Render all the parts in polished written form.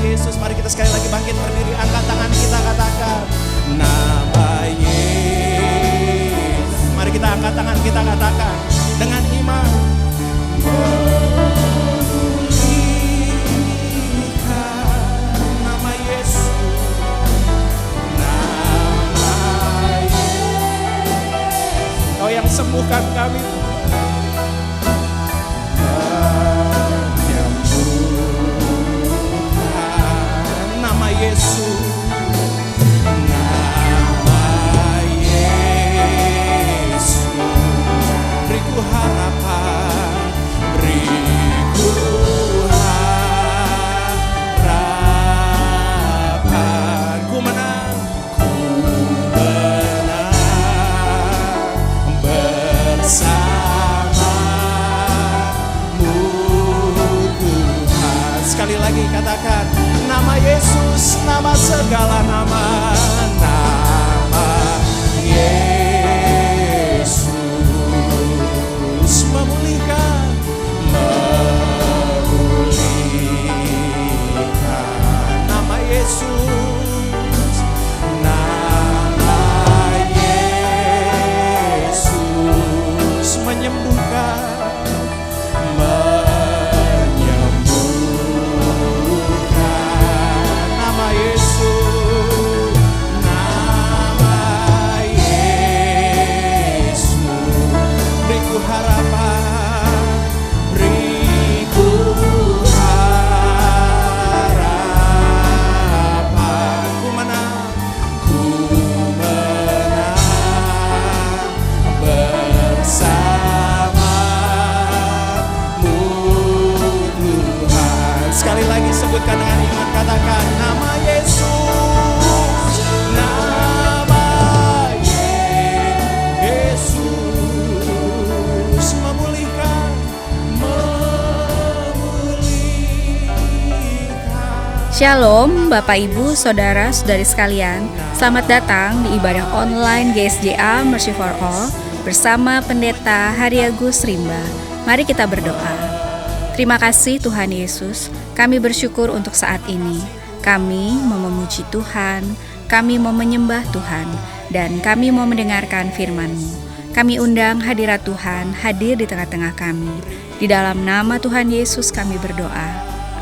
Yesus. Mari kita sekali lagi bangkit berdiri, angkat tangan kita, katakan nama Yesus. Mari kita angkat tangan kita, katakan dengan iman. Nama Yesus, nama Yesus, Kau yang sembuhkan kami. Nama Yesus, nama Yesus, beriku harapan, beriku harapan. Ku menang bersamamu Tuhan. Sekali lagi katakan nama Yesus, nama segala nama, nama Yesus memulihkan, memulihkan. Nama Yesus, nama Yesus menyembuhkan, sebutkan dengan iman, katakan nama Yesus, nama Yesus memulihkan, memulihkan. Shalom Bapak Ibu, Saudara-saudari sekalian. Selamat datang di ibadah online GSJA Mercy for All bersama Pendeta Hari Agus Rimba. Mari kita berdoa. Terima kasih Tuhan Yesus, kami bersyukur untuk saat ini. Kami mau memuji Tuhan, kami mau menyembah Tuhan, dan kami mau mendengarkan firman-Mu. Kami undang hadirat Tuhan hadir di tengah-tengah kami. Di dalam nama Tuhan Yesus kami berdoa.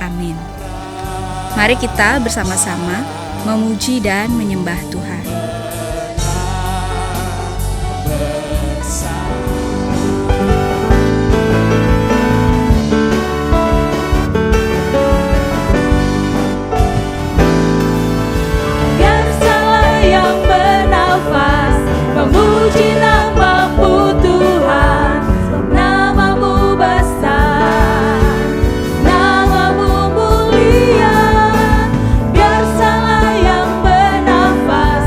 Amin. Mari kita bersama-sama memuji dan menyembah Tuhan. Memuji nama-Mu Tuhan, nama-Mu besar, nama-Mu mulia. Biar segala yang bernafas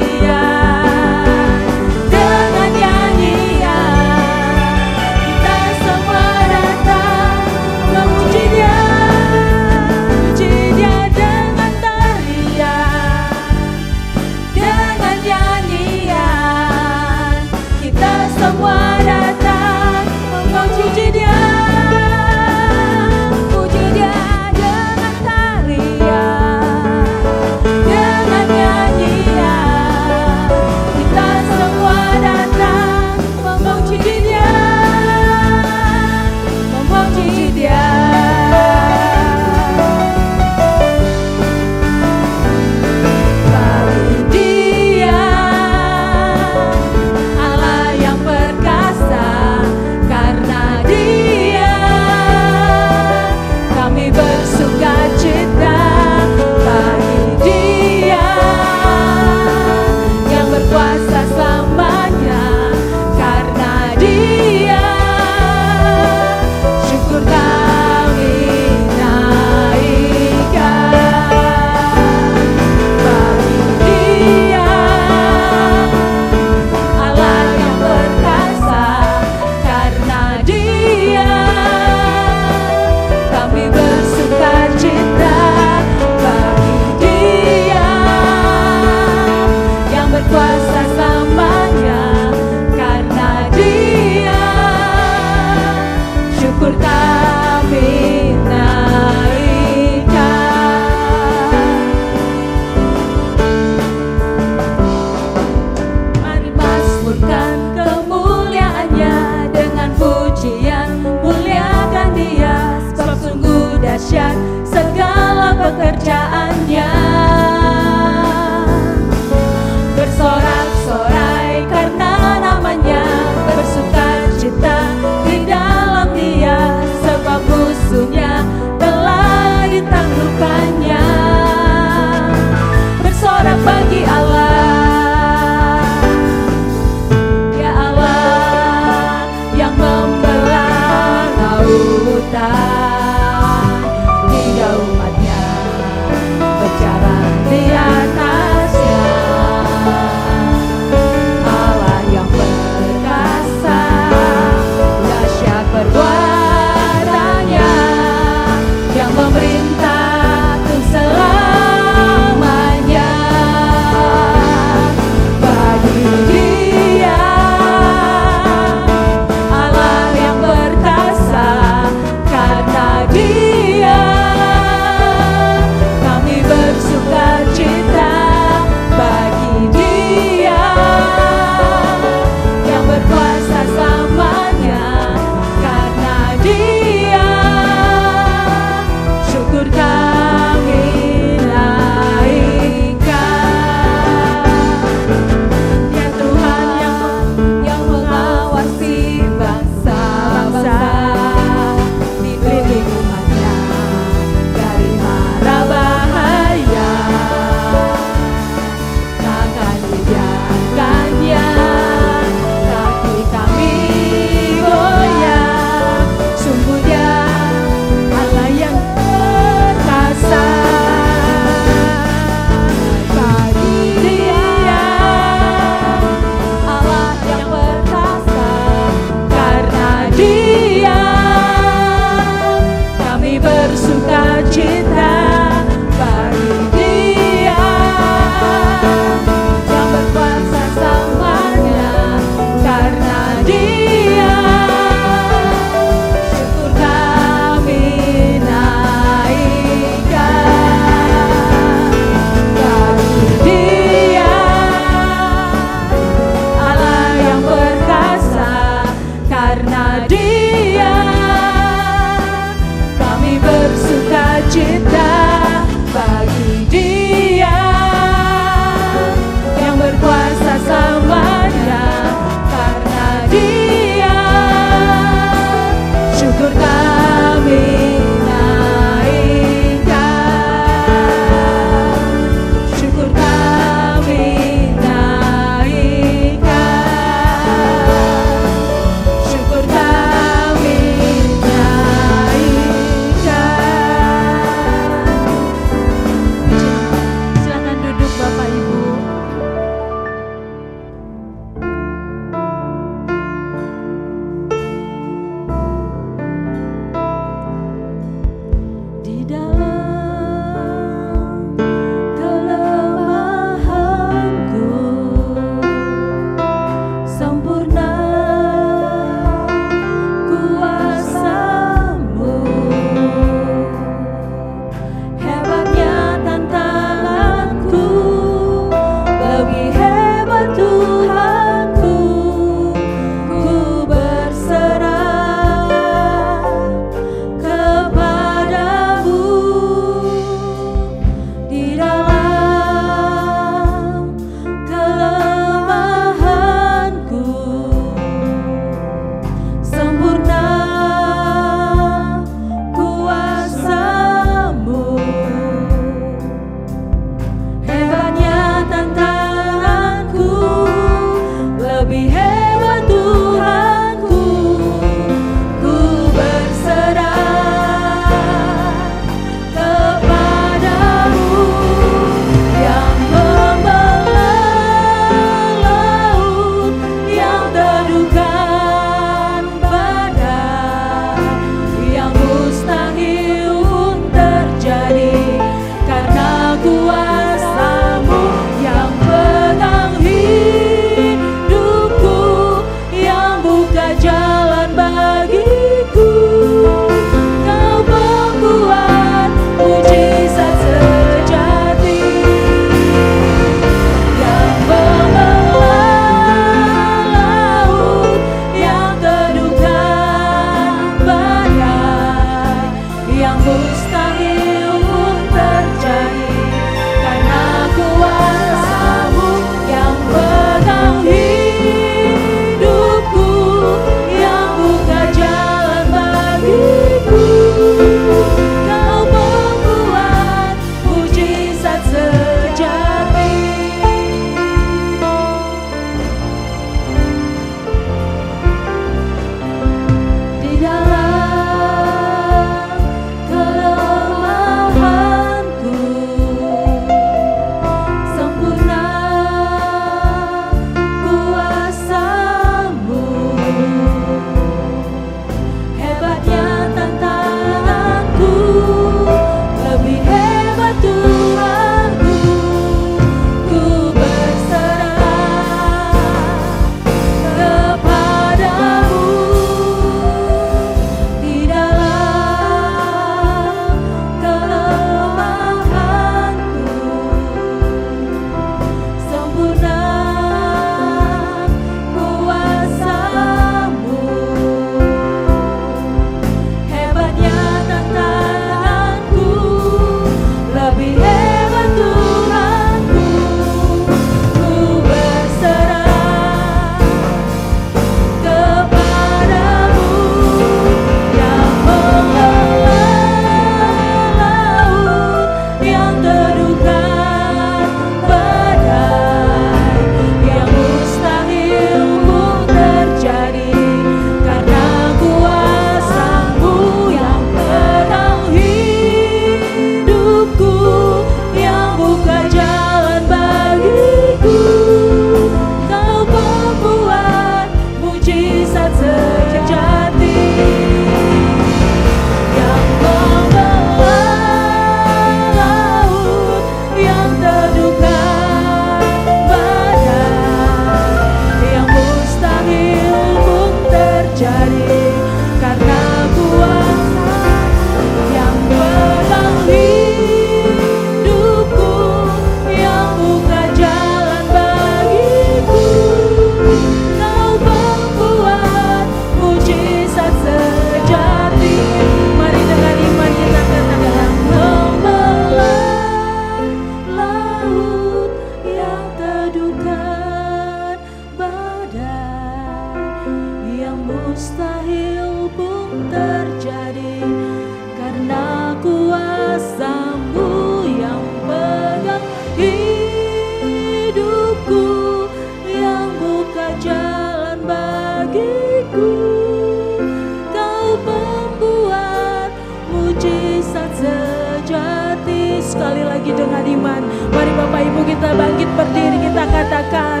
firman. Mari Bapak Ibu kita bangkit berdiri, kita katakan,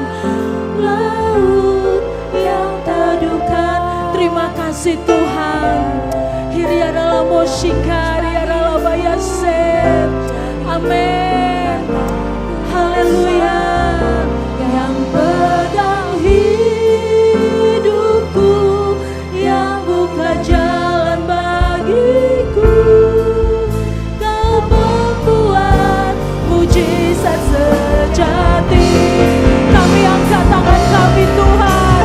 laut yang teduhkan. Terima kasih Tuhan. Hiriarala moshika, hiriarala bayase. Amin. Haleluya. Yang pegang hidupku, yang buka jalan bagiku, Kau membuat mujizat sejati. Kami angkat tangan kami Tuhan.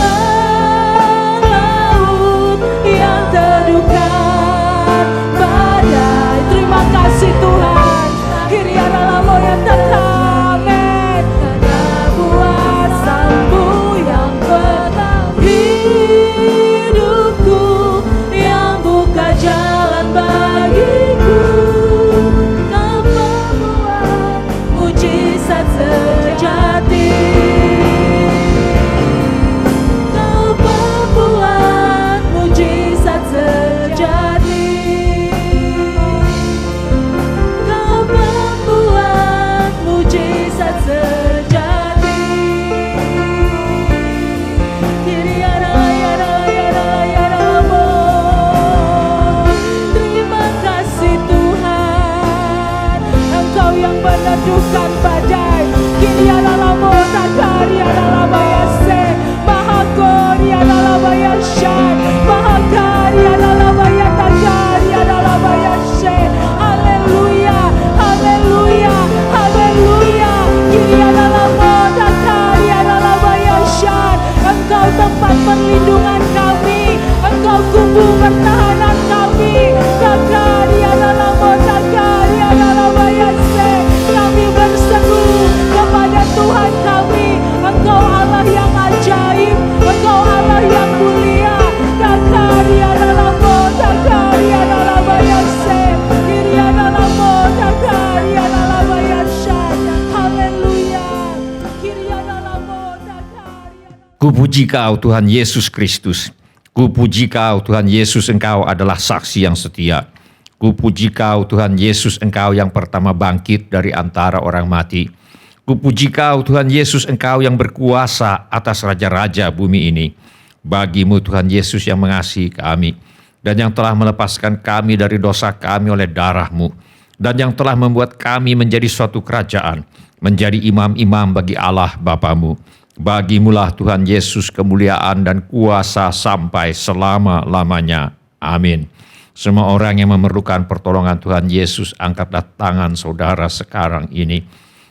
Laut yang teduhkan badai. Terima kasih Tuhan. Hiriarala moyantaka. Amin. Karena kuasamu yang pegang hidupku, yang buka jalan bagiku, Kau membuat mujizat sejati. Kau membuat mujizat sejati. Kau membuat mujizat sejati. Terima kasih Tuhan, Engkau yang meneduhkan badai. Kiriaralamo takariaralabayase, mahakoriaralabayashan, mahakariaralabayatakariaralabayashe. Haleluya, haleluya, haleluya. Kiriaralamo takariaralabayashan. Engkau tempat perlindungan kami, Engkau kubu pertahanan kami. Takariaralamo takariaralabayase. Kami berseru kepada Tuhan kami. Engkau Allah yang ajaib, Engkau Allah yang mulia. Takariaralamo takariaralabayase. Kiriaralamo takariaralabayashan. Haleluya. Kiriaralamo takariaralabayashan. Kupuji Kau Tuhan Yesus Kristus. Kupuji Kau Tuhan Yesus, Engkau adalah saksi yang setia. Kupuji Kau Tuhan Yesus, Engkau yang pertama bangkit dari antara orang mati. Kupuji Kau Tuhan Yesus, Engkau yang berkuasa atas raja-raja bumi ini. Bagimu Tuhan Yesus yang mengasihi kami, dan yang telah melepaskan kami dari dosa kami oleh darah-Mu, dan yang telah membuat kami menjadi suatu kerajaan, menjadi imam-imam bagi Allah Bapamu. Bagimulah Tuhan Yesus kemuliaan dan kuasa sampai selama-lamanya. Amin. Semua orang yang memerlukan pertolongan Tuhan Yesus, angkatlah tangan saudara sekarang ini.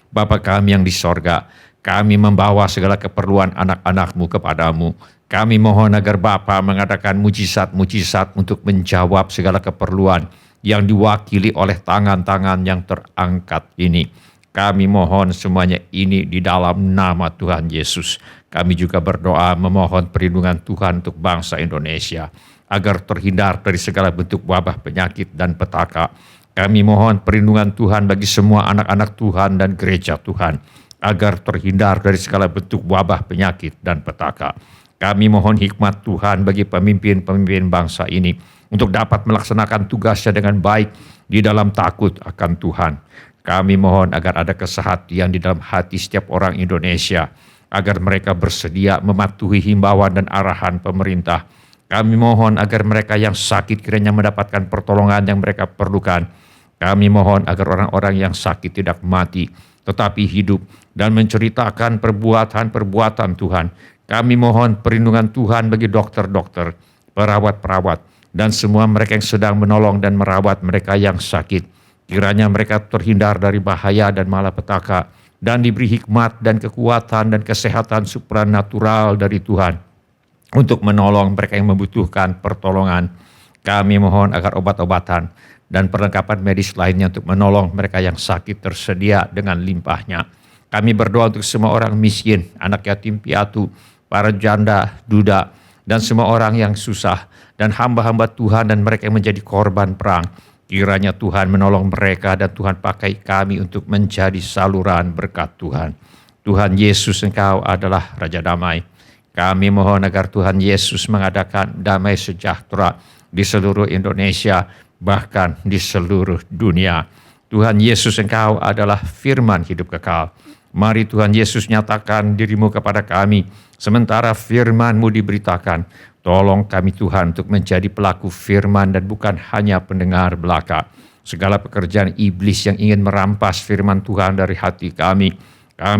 Bapa kami yang di sorga, kami membawa segala keperluan anak-anak-Mu kepadamu. Kami mohon agar Bapa mengadakan mujizat-mujizat untuk menjawab segala keperluan yang diwakili oleh tangan-tangan yang terangkat ini. Kami mohon semuanya ini di dalam nama Tuhan Yesus. Kami juga berdoa memohon perlindungan Tuhan untuk bangsa Indonesia, agar terhindar dari segala bentuk wabah penyakit dan petaka. Kami mohon perlindungan Tuhan bagi semua anak-anak Tuhan dan gereja Tuhan, agar terhindar dari segala bentuk wabah penyakit dan petaka. Kami mohon hikmat Tuhan bagi pemimpin-pemimpin bangsa ini, untuk dapat melaksanakan tugasnya dengan baik di dalam takut akan Tuhan. Kami mohon agar ada kesehatan di dalam hati setiap orang Indonesia, agar mereka bersedia mematuhi himbauan dan arahan pemerintah. Kami mohon agar mereka yang sakit kiranya mendapatkan pertolongan yang mereka perlukan. Kami mohon agar orang-orang yang sakit tidak mati, tetapi hidup dan menceritakan perbuatan-perbuatan Tuhan. Kami mohon perlindungan Tuhan bagi dokter-dokter, perawat-perawat, dan semua mereka yang sedang menolong dan merawat mereka yang sakit. Kiranya mereka terhindar dari bahaya dan malapetaka, dan diberi hikmat dan kekuatan dan kesehatan supranatural dari Tuhan untuk menolong mereka yang membutuhkan pertolongan. Kami mohon agar obat-obatan dan perlengkapan medis lainnya untuk menolong mereka yang sakit tersedia dengan limpahnya. Kami berdoa untuk semua orang miskin, anak yatim piatu, para janda, duda, dan semua orang yang susah, dan hamba-hamba Tuhan dan mereka yang menjadi korban perang. Kiranya Tuhan menolong mereka dan Tuhan pakai kami untuk menjadi saluran berkat Tuhan. Tuhan Yesus, Engkau adalah Raja Damai. Kami mohon agar Tuhan Yesus mengadakan damai sejahtera di seluruh Indonesia, bahkan di seluruh dunia. Tuhan Yesus, Engkau adalah firman hidup kekal. Mari Tuhan Yesus nyatakan diri-Mu kepada kami, sementara firman-Mu diberitakan. Tolong kami Tuhan untuk menjadi pelaku firman dan bukan hanya pendengar belaka. Segala pekerjaan iblis yang ingin merampas firman Tuhan dari hati kami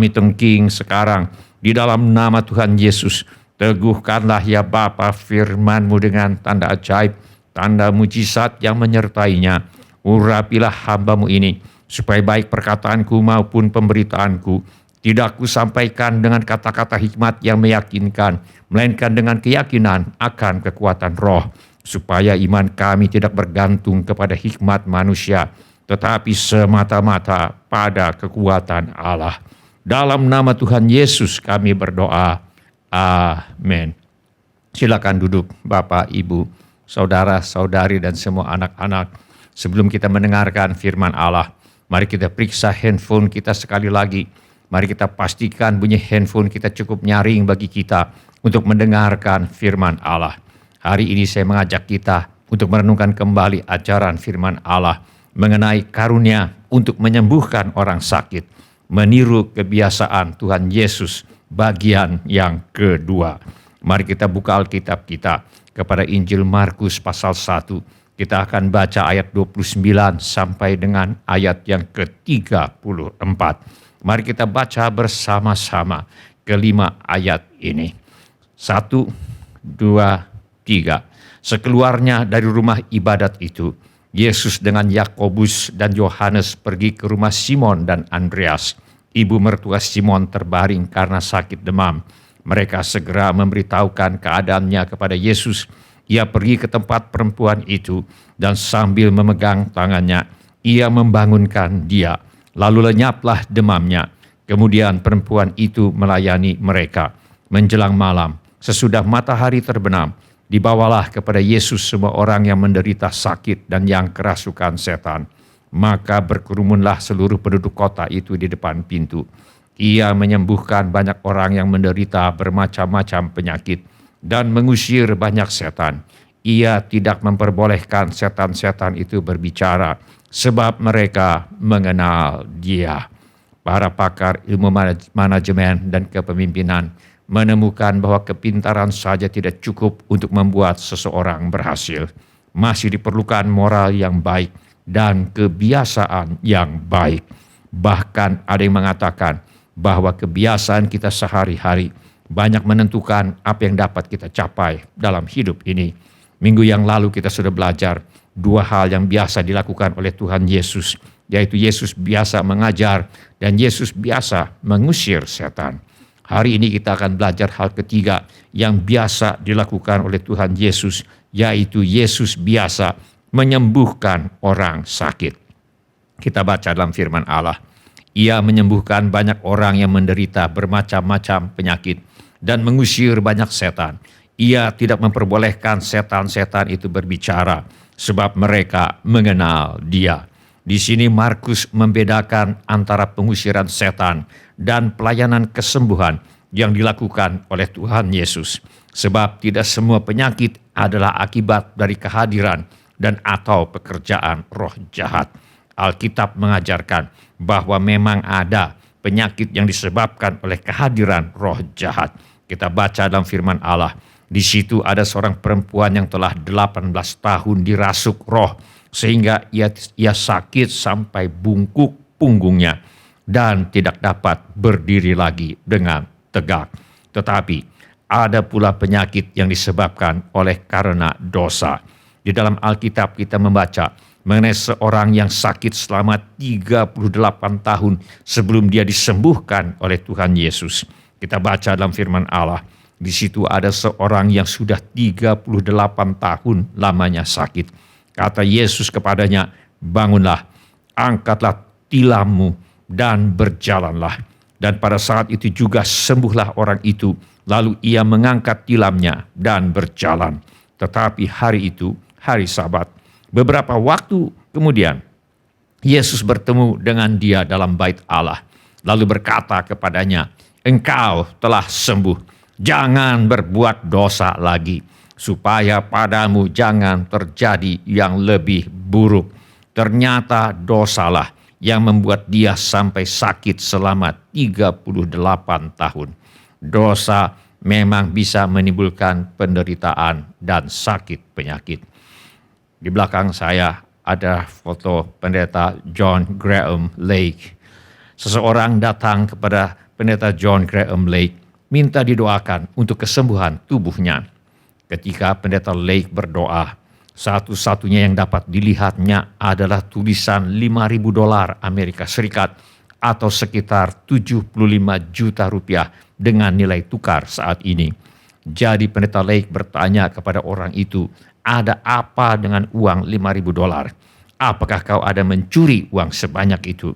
tengking sekarang di dalam nama Tuhan Yesus. Teguhkanlah ya Bapa firman-Mu dengan tanda ajaib, tanda mujizat yang menyertainya. Urapilah hamba-Mu ini, supaya baik perkataanku maupun pemberitaanku tidak kusampaikan dengan kata-kata hikmat yang meyakinkan, melainkan dengan keyakinan akan kekuatan roh, supaya iman kami tidak bergantung kepada hikmat manusia, tetapi semata-mata pada kekuatan Allah. Dalam nama Tuhan Yesus kami berdoa. Amin. Silakan duduk Bapak, Ibu, saudara, saudari, dan semua anak-anak. Sebelum kita mendengarkan firman Allah, mari kita periksa handphone kita sekali lagi. Mari kita pastikan bunyi handphone kita cukup nyaring bagi kita untuk mendengarkan firman Allah. Hari ini saya mengajak kita untuk merenungkan kembali ajaran firman Allah mengenai karunia untuk menyembuhkan orang sakit, meniru kebiasaan Tuhan Yesus bagian yang kedua. Mari kita buka Alkitab kita kepada Injil Markus pasal 1. Kita akan baca ayat 29 sampai dengan ayat yang ke-34. Mari kita baca bersama-sama kelima ayat ini. 1, 2, 3. Sekeluarnya dari rumah ibadat itu, Yesus dengan Yakobus dan Yohanes pergi ke rumah Simon dan Andreas. Ibu mertua Simon terbaring karena sakit demam. Mereka segera memberitahukan keadaannya kepada Yesus. Ia pergi ke tempat perempuan itu dan sambil memegang tangannya, ia membangunkan dia. Lalu lenyaplah demamnya. Kemudian perempuan itu melayani mereka. Menjelang malam, sesudah matahari terbenam, dibawalah kepada Yesus semua orang yang menderita sakit dan yang kerasukan setan. Maka berkerumunlah seluruh penduduk kota itu di depan pintu. Ia menyembuhkan banyak orang yang menderita bermacam-macam penyakit dan mengusir banyak setan. Ia tidak memperbolehkan setan-setan itu berbicara, sebab mereka mengenal Dia. Para pakar ilmu manajemen dan kepemimpinan menemukan bahwa kepintaran saja tidak cukup untuk membuat seseorang berhasil. Masih diperlukan moral yang baik dan kebiasaan yang baik. Bahkan ada yang mengatakan bahwa kebiasaan kita sehari-hari banyak menentukan apa yang dapat kita capai dalam hidup ini. Minggu yang lalu kita sudah belajar dua hal yang biasa dilakukan oleh Tuhan Yesus, yaitu Yesus biasa mengajar dan Yesus biasa mengusir setan. Hari ini kita akan belajar hal ketiga yang biasa dilakukan oleh Tuhan Yesus, yaitu Yesus biasa menyembuhkan orang sakit. Kita baca dalam firman Allah. Ia menyembuhkan banyak orang yang menderita bermacam-macam penyakit dan mengusir banyak setan. Ia tidak memperbolehkan setan-setan itu berbicara, sebab mereka mengenal Dia. Di sini Markus membedakan antara pengusiran setan dan pelayanan kesembuhan yang dilakukan oleh Tuhan Yesus. Sebab tidak semua penyakit adalah akibat dari kehadiran dan atau pekerjaan roh jahat. Alkitab mengajarkan bahwa memang ada penyakit yang disebabkan oleh kehadiran roh jahat. Kita baca dalam firman Allah. Di situ ada seorang perempuan yang telah 18 tahun dirasuk roh, sehingga ia sakit sampai bungkuk punggungnya dan tidak dapat berdiri lagi dengan tegak. Tetapi ada pula penyakit yang disebabkan oleh karena dosa. Di dalam Alkitab kita membaca mengenai seorang yang sakit selama 38 tahun sebelum dia disembuhkan oleh Tuhan Yesus. Kita baca dalam firman Allah. Di situ ada seorang yang sudah 38 tahun lamanya sakit. Kata Yesus kepadanya, bangunlah, angkatlah tilammu dan berjalanlah. Dan pada saat itu juga sembuhlah orang itu. Lalu ia mengangkat tilamnya dan berjalan. Tetapi hari itu, hari Sabat, beberapa waktu kemudian, Yesus bertemu dengan dia dalam bait Allah. Lalu berkata kepadanya, engkau telah sembuh. Jangan berbuat dosa lagi, supaya padamu jangan terjadi yang lebih buruk. Ternyata dosalah yang membuat dia sampai sakit selama 38 tahun. Dosa memang bisa menimbulkan penderitaan dan sakit penyakit. Di belakang saya ada foto pendeta John Graham Lake. Seseorang datang kepada pendeta John Graham Lake minta didoakan untuk kesembuhan tubuhnya. Ketika pendeta Lake berdoa, satu-satunya yang dapat dilihatnya adalah tulisan $5.000 Amerika Serikat atau sekitar 75 juta rupiah dengan nilai tukar saat ini. Jadi pendeta Lake bertanya kepada orang itu, ada apa dengan uang $5.000? Apakah kau ada mencuri uang sebanyak itu?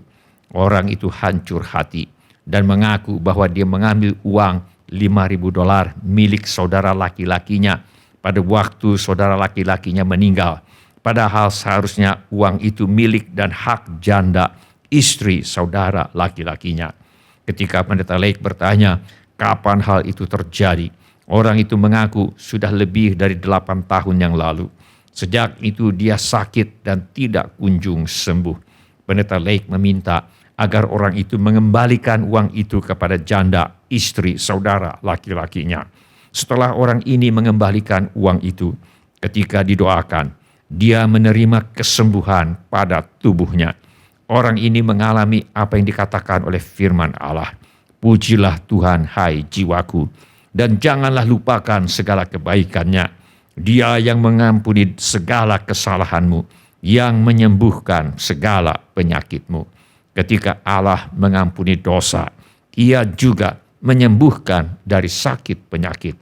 Orang itu hancur hati dan mengaku bahwa dia mengambil uang $5.000 milik saudara laki-lakinya pada waktu saudara laki-lakinya meninggal. Padahal seharusnya uang itu milik dan hak janda istri saudara laki-lakinya. Ketika pendeta Lake bertanya, kapan hal itu terjadi? Orang itu mengaku sudah lebih dari 8 tahun yang lalu. Sejak itu dia sakit dan tidak kunjung sembuh. Pendeta Lake meminta agar orang itu mengembalikan uang itu kepada janda istri saudara laki-lakinya. Setelah orang ini mengembalikan uang itu, ketika didoakan, dia menerima kesembuhan pada tubuhnya. Orang ini mengalami apa yang dikatakan oleh firman Allah. Pujilah Tuhan, hai jiwaku, dan janganlah lupakan segala kebaikannya. Dia yang mengampuni segala kesalahanmu, yang menyembuhkan segala penyakitmu. Ketika Allah mengampuni dosa, Ia juga menyembuhkan dari sakit penyakit.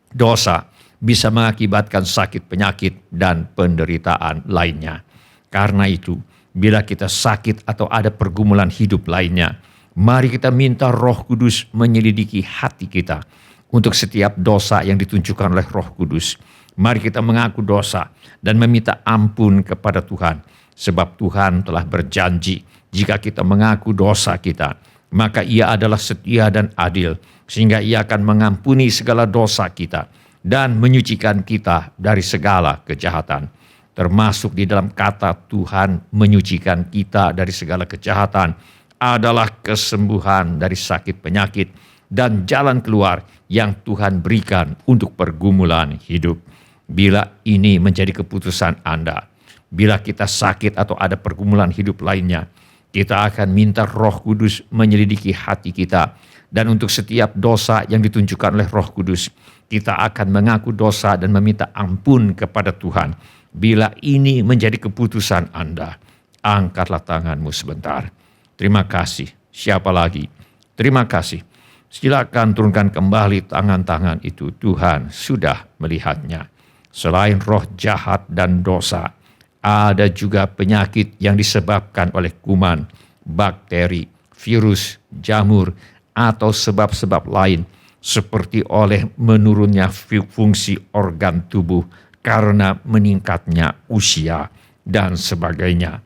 Dosa bisa mengakibatkan sakit penyakit dan penderitaan lainnya. Karena itu, bila kita sakit atau ada pergumulan hidup lainnya, mari kita minta Roh Kudus menyelidiki hati kita untuk setiap dosa yang ditunjukkan oleh Roh Kudus. Mari kita mengaku dosa dan meminta ampun kepada Tuhan, sebab Tuhan telah berjanji jika kita mengaku dosa kita, maka Ia adalah setia dan adil, sehingga Ia akan mengampuni segala dosa kita dan menyucikan kita dari segala kejahatan. Termasuk di dalam kata Tuhan menyucikan kita dari segala kejahatan adalah kesembuhan dari sakit penyakit dan jalan keluar yang Tuhan berikan untuk pergumulan hidup. Bila ini menjadi keputusan Anda, bila kita sakit atau ada pergumulan hidup lainnya, kita akan minta Roh Kudus menyelidiki hati kita. Dan untuk setiap dosa yang ditunjukkan oleh Roh Kudus, kita akan mengaku dosa dan meminta ampun kepada Tuhan. Bila ini menjadi keputusan Anda, angkatlah tanganmu sebentar. Terima kasih. Siapa lagi? Terima kasih. Silakan turunkan kembali tangan-tangan itu. Tuhan sudah melihatnya. Selain roh jahat dan dosa, ada juga penyakit yang disebabkan oleh kuman, bakteri, virus, jamur, atau sebab-sebab lain seperti oleh menurunnya fungsi organ tubuh karena meningkatnya usia dan sebagainya.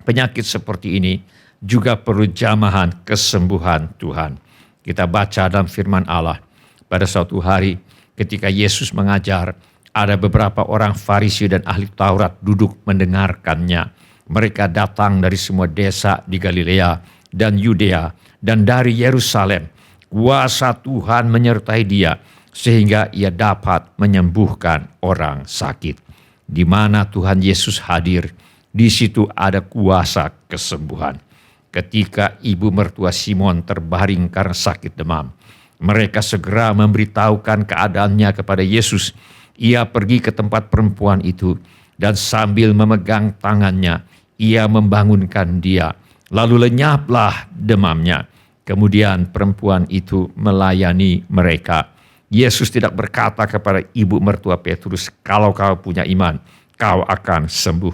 Penyakit seperti ini juga perlu jamahan kesembuhan Tuhan. Kita baca dalam firman Allah, pada suatu hari ketika Yesus mengajar, ada beberapa orang Farisi dan ahli Taurat duduk mendengarkannya. Mereka datang dari semua desa di Galilea dan Yudea dan dari Yerusalem. Kuasa Tuhan menyertai dia sehingga ia dapat menyembuhkan orang sakit. Di mana Tuhan Yesus hadir, di situ ada kuasa kesembuhan. Ketika ibu mertua Simon terbaring karena sakit demam, mereka segera memberitahukan keadaannya kepada Yesus. Ia pergi ke tempat perempuan itu dan sambil memegang tangannya, ia membangunkan dia. Lalu lenyaplah demamnya. Kemudian perempuan itu melayani mereka. Yesus tidak berkata kepada ibu mertua Petrus, kalau kau punya iman, kau akan sembuh.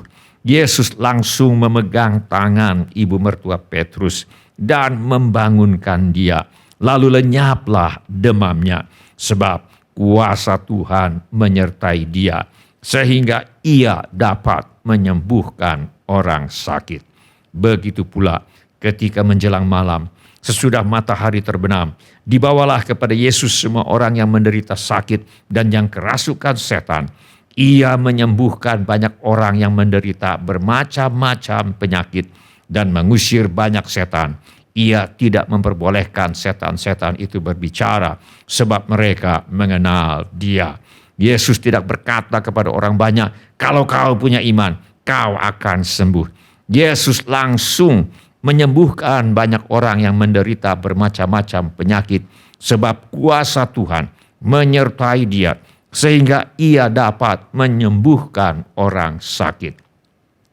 Yesus langsung memegang tangan ibu mertua Petrus dan membangunkan dia. Lalu lenyaplah demamnya, sebab kuasa Tuhan menyertai dia, sehingga ia dapat menyembuhkan orang sakit. Begitu pula ketika menjelang malam, sesudah matahari terbenam, dibawalah kepada Yesus semua orang yang menderita sakit dan yang kerasukan setan. Ia menyembuhkan banyak orang yang menderita bermacam-macam penyakit, dan mengusir banyak setan. Ia tidak memperbolehkan setan-setan itu berbicara sebab mereka mengenal Dia. Yesus tidak berkata kepada orang banyak, kalau kau punya iman, kau akan sembuh. Yesus langsung menyembuhkan banyak orang yang menderita bermacam-macam penyakit sebab kuasa Tuhan menyertai Dia sehingga Ia dapat menyembuhkan orang sakit.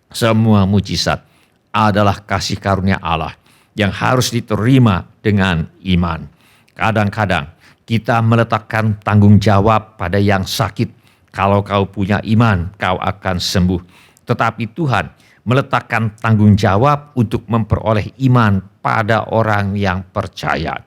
Semua mujizat adalah kasih karunia Allah yang harus diterima dengan iman. Kadang-kadang kita meletakkan tanggung jawab pada yang sakit. Kalau kau punya iman, kau akan sembuh. Tetapi Tuhan meletakkan tanggung jawab untuk memperoleh iman pada orang yang percaya.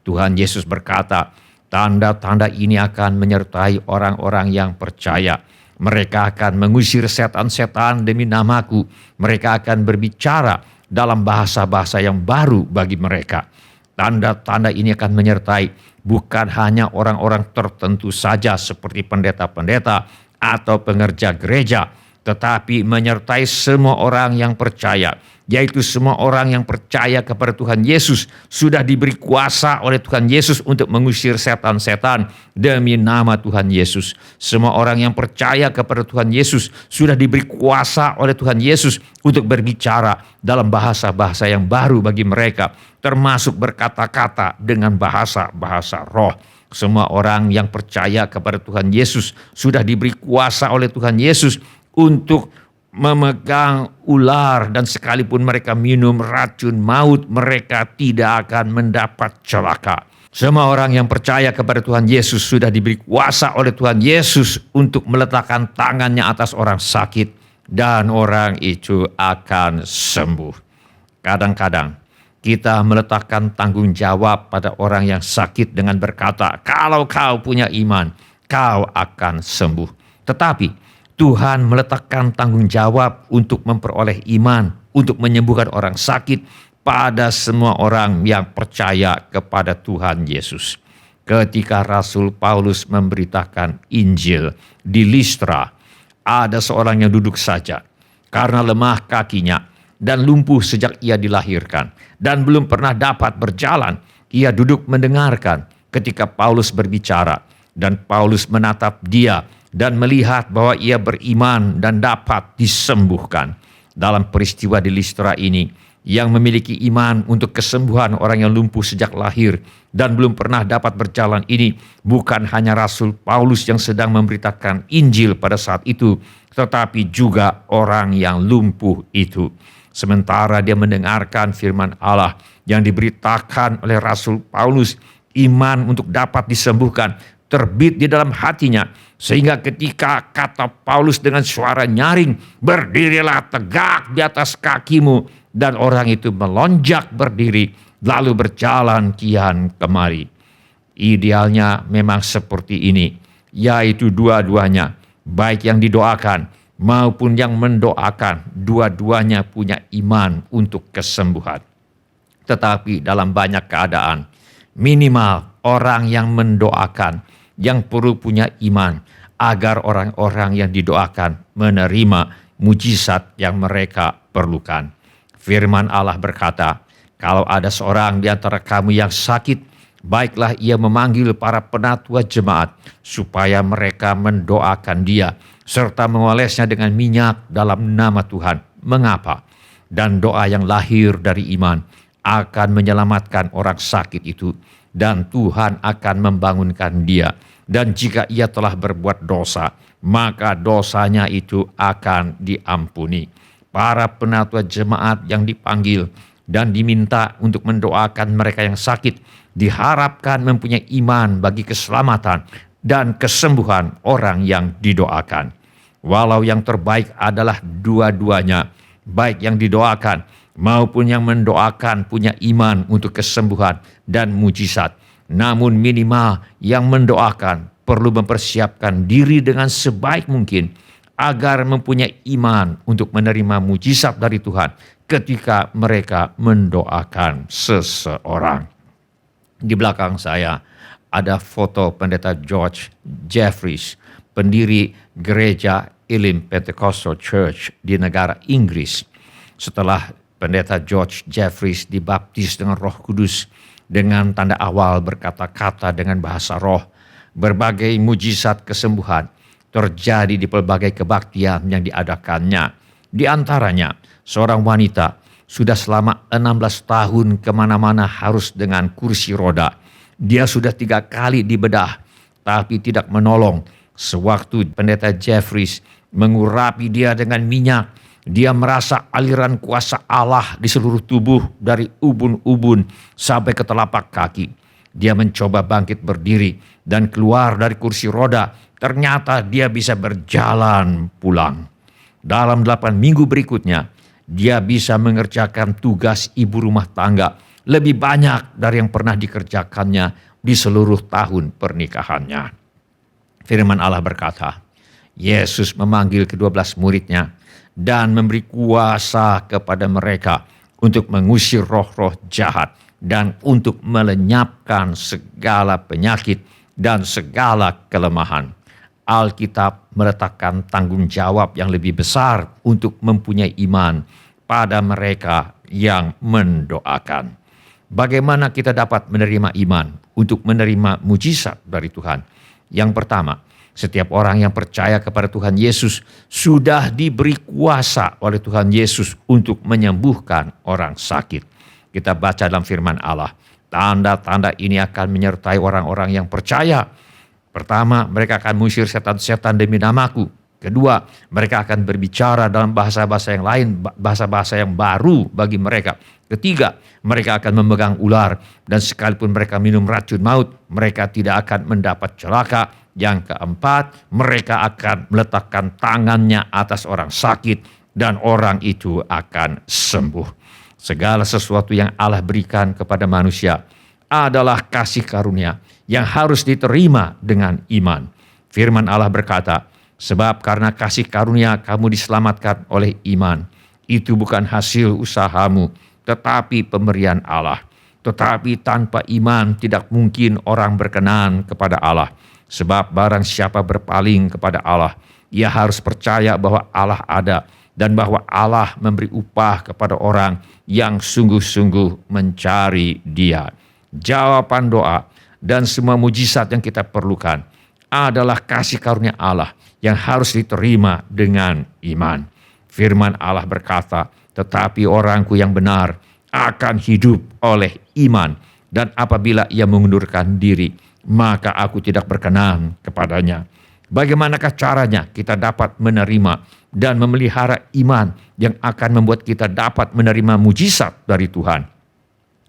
Tuhan Yesus berkata, tanda-tanda ini akan menyertai orang-orang yang percaya. Mereka akan mengusir setan-setan demi namaku. Mereka akan berbicara dalam bahasa-bahasa yang baru bagi mereka. Tanda-tanda ini akan menyertai bukan hanya orang-orang tertentu saja seperti pendeta-pendeta atau pengerja gereja, tetapi menyertai semua orang yang percaya, yaitu semua orang yang percaya kepada Tuhan Yesus sudah diberi kuasa oleh Tuhan Yesus untuk mengusir setan-setan demi nama Tuhan Yesus. Semua orang yang percaya kepada Tuhan Yesus sudah diberi kuasa oleh Tuhan Yesus untuk berbicara dalam bahasa-bahasa yang baru bagi mereka, termasuk berkata-kata dengan bahasa-bahasa roh. Semua orang yang percaya kepada Tuhan Yesus sudah diberi kuasa oleh Tuhan Yesus untuk memegang ular, dan sekalipun mereka minum racun maut, mereka tidak akan mendapat celaka. Semua orang yang percaya kepada Tuhan Yesus sudah diberi kuasa oleh Tuhan Yesus untuk meletakkan tangannya atas orang sakit dan orang itu akan sembuh. Kadang-kadang kita meletakkan tanggung jawab pada orang yang sakit dengan berkata, kalau kau punya iman, kau akan sembuh. Tetapi Tuhan meletakkan tanggung jawab untuk memperoleh iman, untuk menyembuhkan orang sakit pada semua orang yang percaya kepada Tuhan Yesus. Ketika Rasul Paulus memberitakan Injil di Listra, ada seorang yang duduk saja karena lemah kakinya dan lumpuh sejak ia dilahirkan dan belum pernah dapat berjalan. Ia duduk mendengarkan ketika Paulus berbicara, dan Paulus menatap dia dan melihat bahwa ia beriman dan dapat disembuhkan. Dalam peristiwa di Listra ini, yang memiliki iman untuk kesembuhan orang yang lumpuh sejak lahir dan belum pernah dapat berjalan ini bukan hanya Rasul Paulus yang sedang memberitakan Injil pada saat itu, tetapi juga orang yang lumpuh itu. Sementara dia mendengarkan firman Allah yang diberitakan oleh Rasul Paulus, iman untuk dapat disembuhkan terbit di dalam hatinya, sehingga ketika kata Paulus dengan suara nyaring, berdirilah tegak di atas kakimu, dan orang itu melonjak berdiri lalu berjalan kian kemari. Idealnya memang seperti ini, yaitu dua-duanya, baik yang didoakan maupun yang mendoakan, dua-duanya punya iman untuk kesembuhan. Tetapi dalam banyak keadaan, minimal orang yang mendoakan yang perlu punya iman agar orang-orang yang didoakan menerima mujizat yang mereka perlukan. Firman Allah berkata, kalau ada seorang di antara kamu yang sakit, baiklah ia memanggil para penatua jemaat supaya mereka mendoakan dia serta mengolesnya dengan minyak dalam nama Tuhan. Mengapa? Dan doa yang lahir dari iman akan menyelamatkan orang sakit itu, dan Tuhan akan membangunkan dia. Dan jika ia telah berbuat dosa, maka dosanya itu akan diampuni. Para penatua jemaat yang dipanggil dan diminta untuk mendoakan mereka yang sakit diharapkan mempunyai iman bagi keselamatan dan kesembuhan orang yang didoakan. Walau yang terbaik adalah dua-duanya, baik yang didoakan maupun yang mendoakan punya iman untuk kesembuhan dan mujizat. Namun minimal yang mendoakan perlu mempersiapkan diri dengan sebaik mungkin agar mempunyai iman untuk menerima mujizat dari Tuhan ketika mereka mendoakan seseorang. Di belakang saya ada foto pendeta George Jeffreys, pendiri gereja Elim Pentecostal Church di negara Inggris. Setelah Pendeta George Jeffreys dibaptis dengan Roh Kudus dengan tanda awal berkata-kata dengan bahasa roh. Berbagai mujizat kesembuhan terjadi di pelbagai kebaktian yang diadakannya. Di antaranya, seorang wanita sudah selama 16 tahun kemana-mana harus dengan kursi roda. Dia sudah 3 kali dibedah, tapi tidak menolong. Sewaktu pendeta Jeffreys mengurapi dia dengan minyak, dia merasa aliran kuasa Allah di seluruh tubuh dari ubun-ubun sampai ke telapak kaki. Dia mencoba bangkit berdiri dan keluar dari kursi roda. Ternyata dia bisa berjalan pulang. Dalam 8 minggu berikutnya, dia bisa mengerjakan tugas ibu rumah tangga lebih banyak dari yang pernah dikerjakannya di seluruh tahun pernikahannya. Firman Allah berkata, Yesus memanggil ke-12 muridnya dan memberi kuasa kepada mereka untuk mengusir roh-roh jahat dan untuk melenyapkan segala penyakit dan segala kelemahan. Alkitab meletakkan tanggung jawab yang lebih besar untuk mempunyai iman pada mereka yang mendoakan. Bagaimana kita dapat menerima iman untuk menerima mujizat dari Tuhan? Yang pertama, setiap orang yang percaya kepada Tuhan Yesus sudah diberi kuasa oleh Tuhan Yesus untuk menyembuhkan orang sakit. Kita baca dalam firman Allah, tanda-tanda ini akan menyertai orang-orang yang percaya. Pertama, mereka akan mengusir setan-setan demi namaku. Kedua, mereka akan berbicara dalam bahasa-bahasa yang lain, bahasa-bahasa yang baru bagi mereka. Ketiga, mereka akan memegang ular dan sekalipun mereka minum racun maut, mereka tidak akan mendapat celaka. Yang keempat, mereka akan meletakkan tangannya atas orang sakit dan orang itu akan sembuh. Segala sesuatu yang Allah berikan kepada manusia adalah kasih karunia yang harus diterima dengan iman. Firman Allah berkata, sebab karena kasih karunia kamu diselamatkan oleh iman. Itu bukan hasil usahamu, tetapi pemberian Allah. Tetapi tanpa iman tidak mungkin orang berkenan kepada Allah. Sebab barang siapa berpaling kepada Allah, ia harus percaya bahwa Allah ada dan bahwa Allah memberi upah kepada orang yang sungguh-sungguh mencari Dia. Jawaban doa dan semua mujizat yang kita perlukan adalah kasih karunia Allah yang harus diterima dengan iman. Firman Allah berkata, tetapi orangku yang benar akan hidup oleh iman, dan apabila ia mengundurkan diri, maka aku tidak berkenan kepadanya. Bagaimanakah caranya kita dapat menerima dan memelihara iman yang akan membuat kita dapat menerima mujizat dari Tuhan?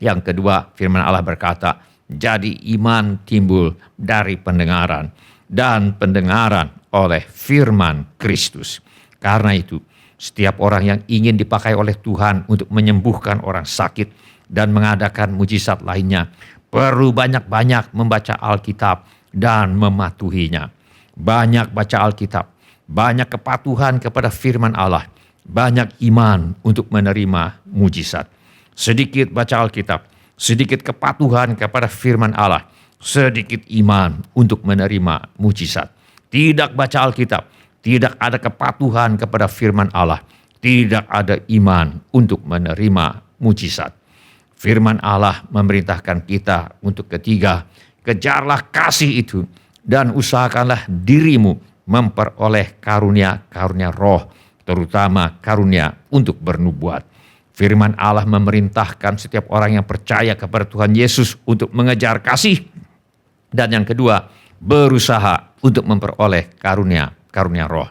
Yang kedua, firman Allah berkata, jadi iman timbul dari pendengaran dan pendengaran oleh firman Kristus. Karena itu, setiap orang yang ingin dipakai oleh Tuhan untuk menyembuhkan orang sakit dan mengadakan mujizat lainnya, perlu banyak-banyak membaca Alkitab dan mematuhinya. Banyak baca Alkitab, banyak kepatuhan kepada firman Allah, banyak iman untuk menerima mujizat. Sedikit baca Alkitab, sedikit kepatuhan kepada firman Allah, sedikit iman untuk menerima mujizat. Tidak baca Alkitab, tidak ada kepatuhan kepada firman Allah, tidak ada iman untuk menerima mujizat. Firman Allah memerintahkan kita untuk ketiga, kejarlah kasih itu dan usahakanlah dirimu memperoleh karunia-karunia roh, terutama karunia untuk bernubuat. Firman Allah memerintahkan setiap orang yang percaya kepada Tuhan Yesus untuk mengejar kasih. Dan yang kedua, berusaha untuk memperoleh karunia roh.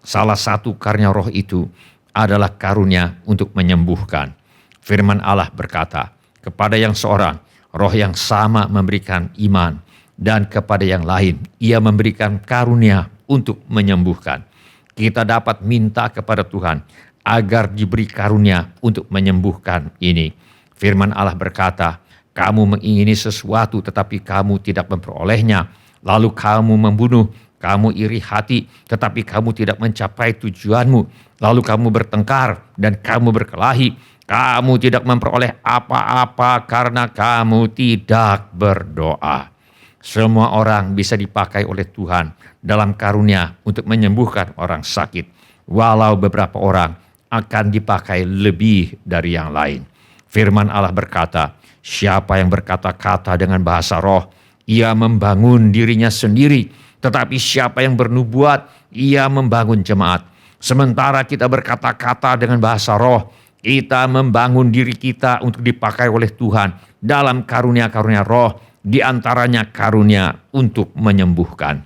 Salah satu karunia roh itu adalah karunia untuk menyembuhkan. Firman Allah berkata, kepada yang seorang, roh yang sama memberikan iman, dan kepada yang lain, ia memberikan karunia untuk menyembuhkan. Kita dapat minta kepada Tuhan agar diberi karunia untuk menyembuhkan ini. Firman Allah berkata, kamu mengingini sesuatu tetapi kamu tidak memperolehnya. Lalu kamu membunuh, kamu iri hati tetapi kamu tidak mencapai tujuanmu. Lalu kamu bertengkar dan kamu berkelahi. Kamu tidak memperoleh apa-apa karena kamu tidak berdoa. Semua orang bisa dipakai oleh Tuhan dalam karunia untuk menyembuhkan orang sakit. Walau beberapa orang akan dipakai lebih dari yang lain. Firman Allah berkata, siapa yang berkata-kata dengan bahasa roh, ia membangun dirinya sendiri. Tetapi siapa yang bernubuat, ia membangun jemaat. Sementara kita berkata-kata dengan bahasa roh, kita membangun diri kita untuk dipakai oleh Tuhan dalam karunia-karunia roh, di antaranya karunia untuk menyembuhkan.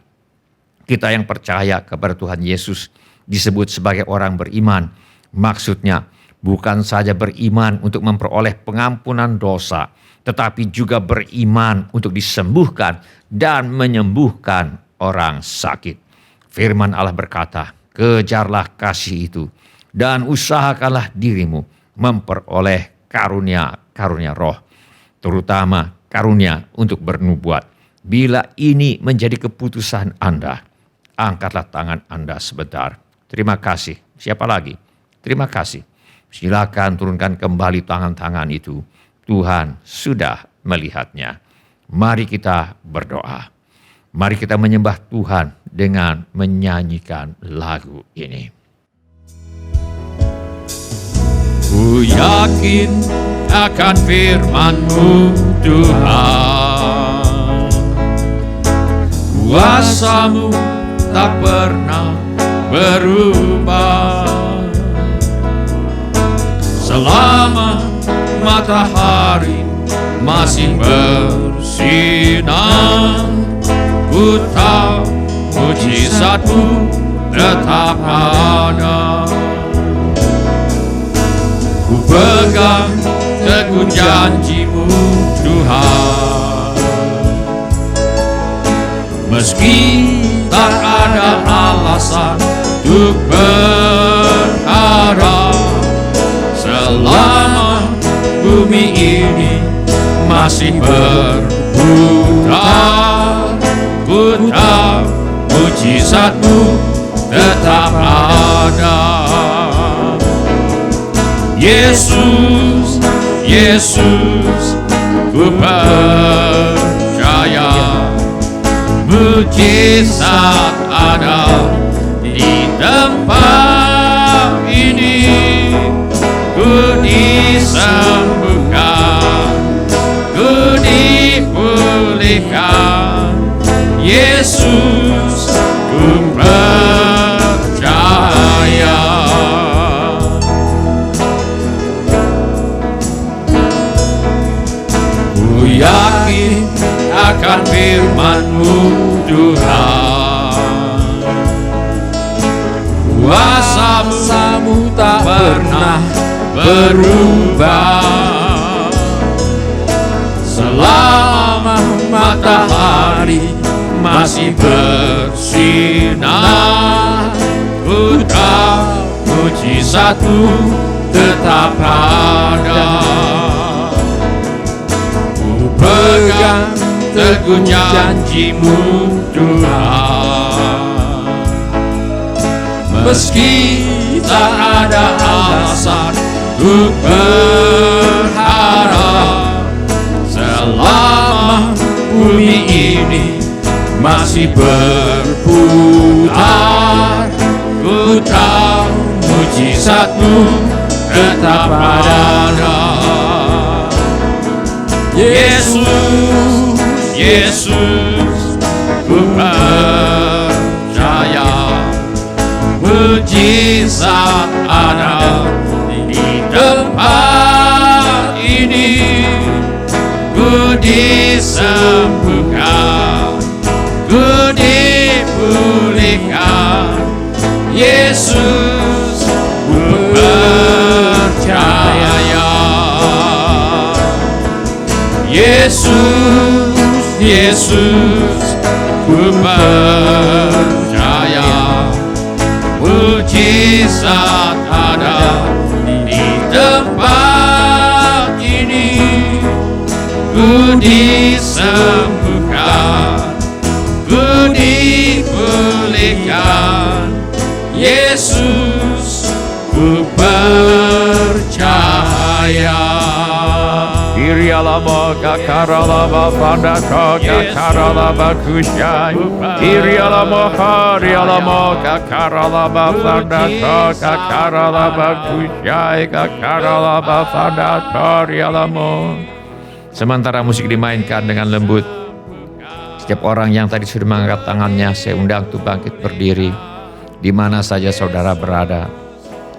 Kita yang percaya kepada Tuhan Yesus disebut sebagai orang beriman. Maksudnya bukan saja beriman untuk memperoleh pengampunan dosa, tetapi juga beriman untuk disembuhkan dan menyembuhkan orang sakit. Firman Allah berkata, kejarlah kasih itu dan usahakanlah dirimu memperoleh karunia-karunia roh, terutama karunia untuk bernubuat. Bila ini menjadi keputusan Anda, angkatlah tangan Anda sebentar. Terima kasih. Siapa lagi? Terima kasih. Silakan turunkan kembali tangan-tangan itu. Tuhan sudah melihatnya. Mari kita berdoa. Mari kita menyembah Tuhan dengan menyanyikan lagu ini. Ku yakin akan firman-Mu Tuhan, kuasa-Mu tak pernah berubah. Selama matahari masih bersinar, ku tahu mujizat-Mu tetap ada. Ku pegang teguh janji-Mu Tuhan, meski tak ada alasan untuk berharap. Selama bumi ini masih berputar, ku tahu mujizat-Mu tetap ada. Yesus, Yesus, ku percaya mujizat ada di tempat ini. Ku disembuhkan, ku dipulihkan. Yesus, ku percaya. Ku yakin akan firman-Mu Tuhan, kuasa-Mu tak pernah berubah. Selama matahari masih bersinar, ku tahu mujizat-Mu tetap ada. Ku pegang teguh janji-Mu Tuhan, meski tak ada alasan untuk berharap. Selama bumi ini masih berputar, ku tahu mujizat-Mu tetap ada. Yesus, Yesus, ku percaya mujizat ada di tempat ini. Ku disembuhkan, ku dipulihkan. Yesus, ku percaya. Yesus, Yesus, ku percaya mujizat ada di tempat ini. Ku disembuhkan, ku dipulihkan. Yesus, ku percaya. Irialamo kakaralaba fandako kakaralaba kushai. Irialamo harialamo kakaralaba fandako kakaralaba kushai kakaralaba fandako rialamo. Sementara musik dimainkan dengan lembut, setiap orang yang tadi sudah mengangkat tangannya, saya undang untuk bangkit berdiri di mana saja saudara berada.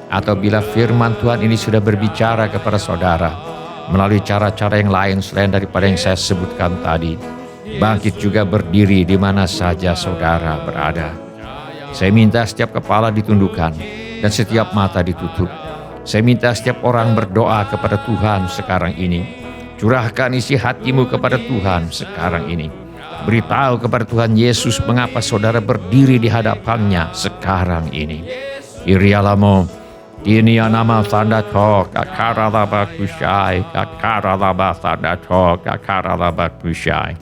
Atau bila firman Tuhan ini sudah berbicara kepada saudara melalui cara-cara yang lain selain daripada yang saya sebutkan tadi, bangkit juga berdiri di mana saja saudara berada. Saya minta setiap kepala ditundukkan dan setiap mata ditutup. Saya minta setiap orang berdoa kepada Tuhan sekarang ini. Curahkan isi hatimu kepada Tuhan sekarang ini. Beritahu kepada Tuhan Yesus mengapa saudara berdiri di hadapannya sekarang ini. Irialamo, ini nama sandato, kakaralaba kushai, kakaralaba sandato, kakaralaba kushai.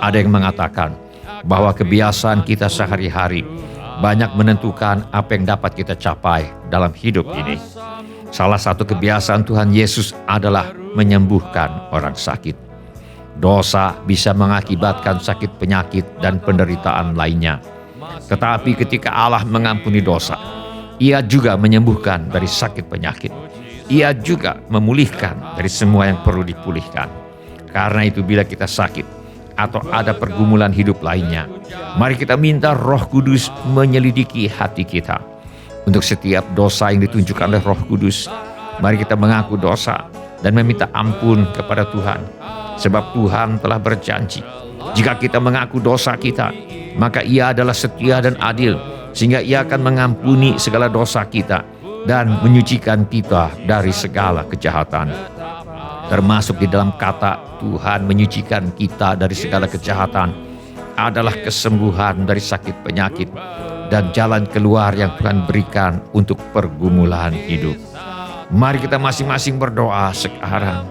Ada yang mengatakan bahwa kebiasaan kita sehari-hari banyak menentukan apa yang dapat kita capai dalam hidup ini. Salah satu kebiasaan Tuhan Yesus adalah menyembuhkan orang sakit. Dosa bisa mengakibatkan sakit penyakit dan penderitaan lainnya. Tetapi ketika Allah mengampuni dosa, Ia juga menyembuhkan dari sakit penyakit. Ia juga memulihkan dari semua yang perlu dipulihkan. Karena itu bila kita sakit atau ada pergumulan hidup lainnya, mari kita minta Roh Kudus menyelidiki hati kita. Untuk setiap dosa yang ditunjukkan oleh Roh Kudus, mari kita mengaku dosa dan meminta ampun kepada Tuhan. Sebab Tuhan telah berjanji, jika kita mengaku dosa kita, maka Ia adalah setia dan adil, sehingga Ia akan mengampuni segala dosa kita dan menyucikan kita dari segala kejahatan. Termasuk di dalam kata Tuhan menyucikan kita dari segala kejahatan adalah kesembuhan dari sakit penyakit dan jalan keluar yang Tuhan berikan untuk pergumulan hidup. Mari kita masing-masing berdoa sekarang.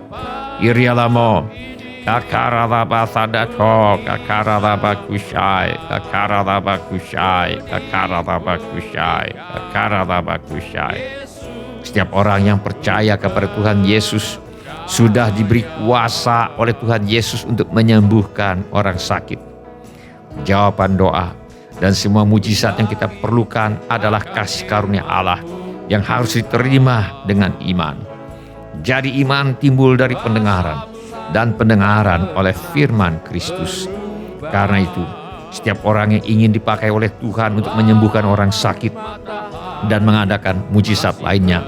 Irialamo, kakaralaba sadato, kakaralaba kushai, kakaralaba kushai, kakaralaba kushai, kakaralaba kushai. Setiap orang yang percaya kepada Tuhan Yesus sudah diberi kuasa oleh Tuhan Yesus untuk menyembuhkan orang sakit. Jawaban doa dan semua mujizat yang kita perlukan adalah kasih karunia Allah yang harus diterima dengan iman. Jadi iman timbul dari pendengaran, dan pendengaran oleh firman Kristus. Karena itu, setiap orang yang ingin dipakai oleh Tuhan untuk menyembuhkan orang sakit dan mengadakan mujizat lainnya,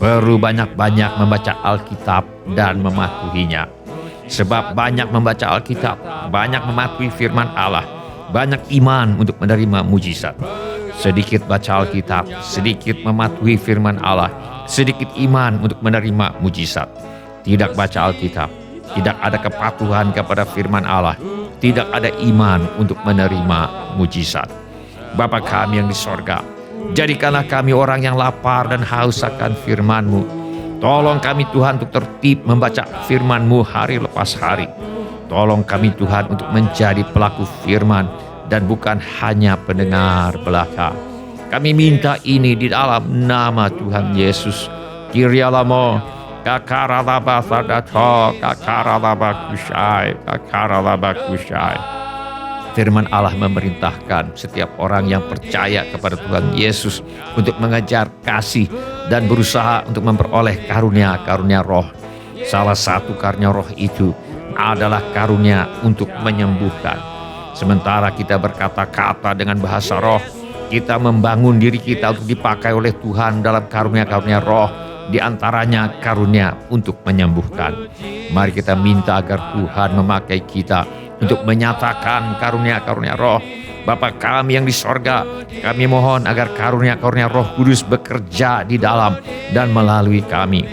perlu banyak-banyak membaca Alkitab dan mematuhinya. Sebab banyak membaca Alkitab, banyak mematuhi firman Allah, banyak iman untuk menerima mujizat. Sedikit baca Alkitab, sedikit mematuhi firman Allah, sedikit iman untuk menerima mujizat. Tidak baca Alkitab, tidak ada kepatuhan kepada firman Allah, tidak ada iman untuk menerima mujizat. Bapa kami yang di sorga, jadikanlah kami orang yang lapar dan haus akan firman-Mu. Tolong kami Tuhan untuk tertib membaca firman-Mu hari lepas hari. Tolong kami Tuhan untuk menjadi pelaku firman dan bukan hanya pendengar belaka. Kami minta ini di dalam nama Tuhan Yesus. Kirialamo, kakaralaba sadato, kakaralaba kushai, kakaralaba kushai. Firman Allah memerintahkan setiap orang yang percaya kepada Tuhan Yesus untuk mengejar kasih dan berusaha untuk memperoleh karunia-karunia roh. Salah satu karunia roh itu adalah karunia untuk menyembuhkan. Sementara kita berkata-kata dengan bahasa roh, kita membangun diri kita untuk dipakai oleh Tuhan dalam karunia-karunia roh, di antaranya karunia untuk menyembuhkan. Mari kita minta agar Tuhan memakai kita untuk menyatakan karunia-karunia roh. Bapa kami yang di sorga, kami mohon agar karunia-karunia Roh Kudus bekerja di dalam dan melalui kami.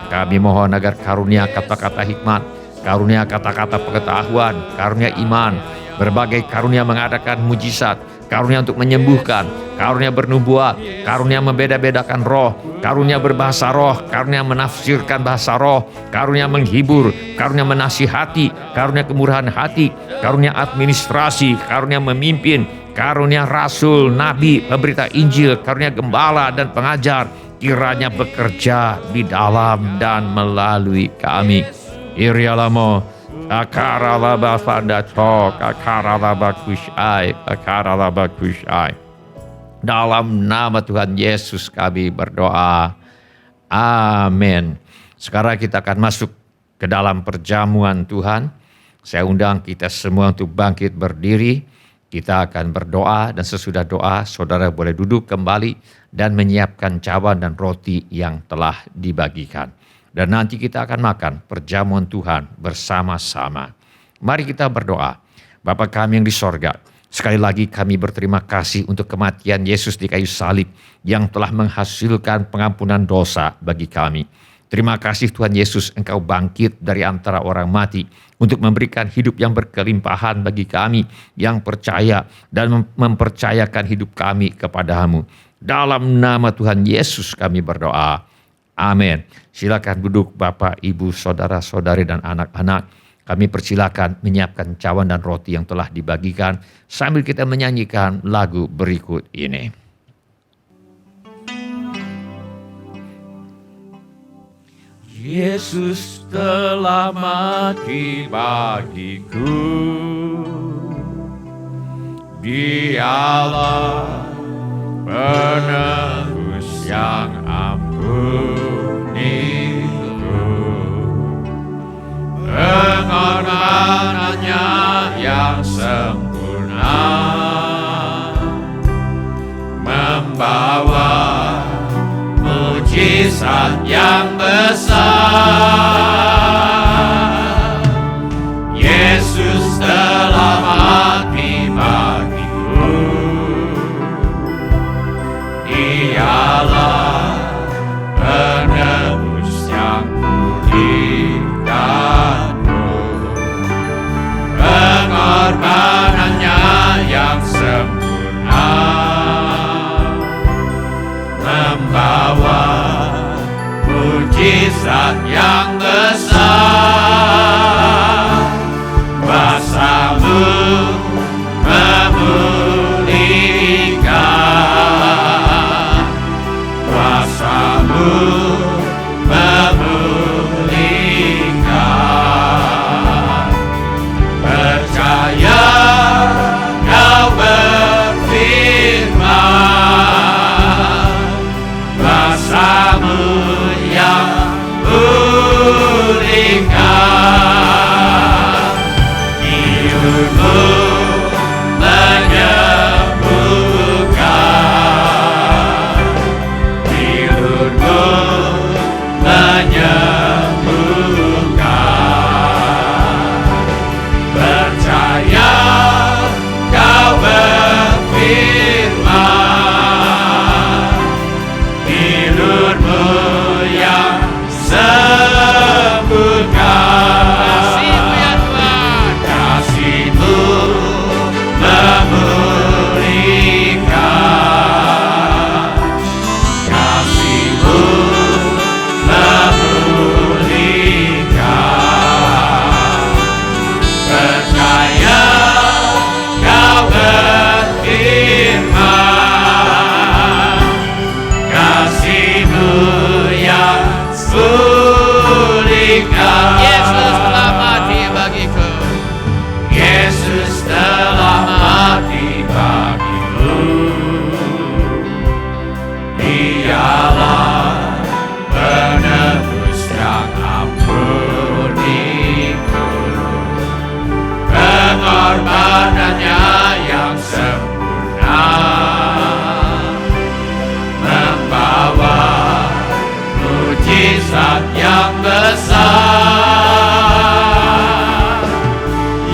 Kami mohon agar karunia kata-kata hikmat, karunia kata-kata pengetahuan, karunia iman, berbagai karunia mengadakan mujizat, karunia untuk menyembuhkan, karunia bernubuat, karunia membeda-bedakan roh, karunia berbahasa roh, karunia menafsirkan bahasa roh, karunia menghibur, karunia menasihati, karunia kemurahan hati, karunia administrasi, karunia memimpin, karunia rasul, nabi, pemberita Injil, karunia gembala dan pengajar, kiranya bekerja di dalam dan melalui kami. Irialamo akaralaba fadato akaralaba kushai akaralaba kushai. Dalam nama Tuhan Yesus kami berdoa. Amin. Sekarang kita akan masuk ke dalam perjamuan Tuhan. Saya undang kita semua untuk bangkit berdiri. Kita akan berdoa dan sesudah doa saudara boleh duduk kembali dan menyiapkan cawan dan roti yang telah dibagikan. Dan nanti kita akan makan perjamuan Tuhan bersama-sama. Mari kita berdoa. Bapa kami yang di sorga, sekali lagi kami berterima kasih untuk kematian Yesus di kayu salib yang telah menghasilkan pengampunan dosa bagi kami. Terima kasih Tuhan Yesus, Engkau bangkit dari antara orang mati untuk memberikan hidup yang berkelimpahan bagi kami yang percaya dan mempercayakan hidup kami kepadamu. Dalam nama Tuhan Yesus kami berdoa. Amin. Silakan duduk Bapak, Ibu, saudara-saudari dan anak-anak. Kami persilakan menyiapkan cawan dan roti yang telah dibagikan sambil kita menyanyikan lagu berikut ini. Yesus telah mati bagiku, Dialah penebus yang ampuniku. Pengorbanannya yang sempurna membawa mujizat yang besar. Yesus telah mati bagiku, Dialah penebus yang berikanku. Pengorbanannya yang sempurna membawa mujizat yang besar. Kuasa-Mu memulihkan, Kuasa-Mu memulihkan. Percaya Kau berfirman, Kuasa-Mu yang pulihkan. Hidupmu menyembuhkan, hidupmu menyembuhkan. Percaya Kau berfirman, hidupmu yang sembuhkan. Kasih-Mu ya Tuhan, kasih-Mu memulihkan, kasih-Mu memulihkan. Percaya Kau berfirman, kasih-Mu yang pulihkan. Yesus telah mati bagiku, Yesus telah mati bagiku. Dialah penebus yang ampuniku. Pengorbanannya yang sempurna membawa mujizat yang besar.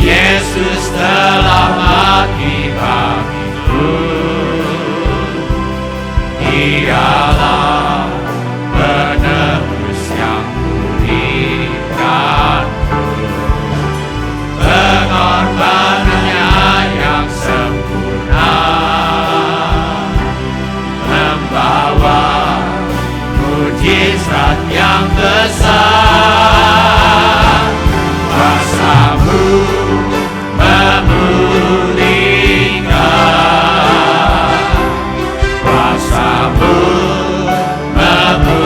Yesus telah mati bagiku, Dialah penebus yang pulihkanku. Pengorbanannya yang sempurna membawa mujizat yang besar. Kuasa-Mu memulihkan, Kuasa-Mu memulihkan.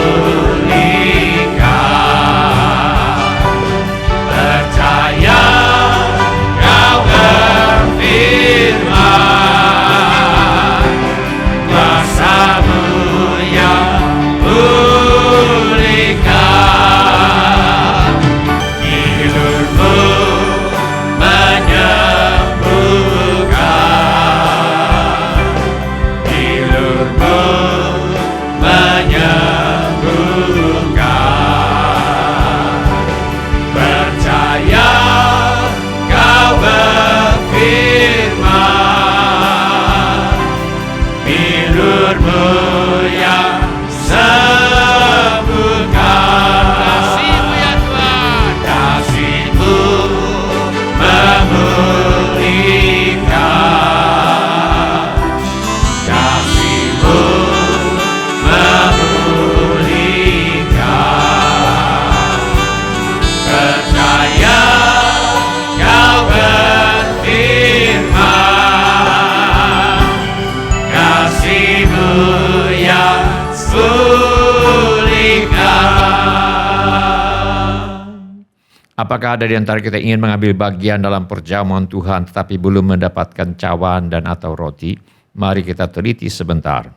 Apakah ada di antara kita ingin mengambil bagian dalam perjamuan Tuhan tetapi belum mendapatkan cawan dan atau roti? Mari kita teliti sebentar.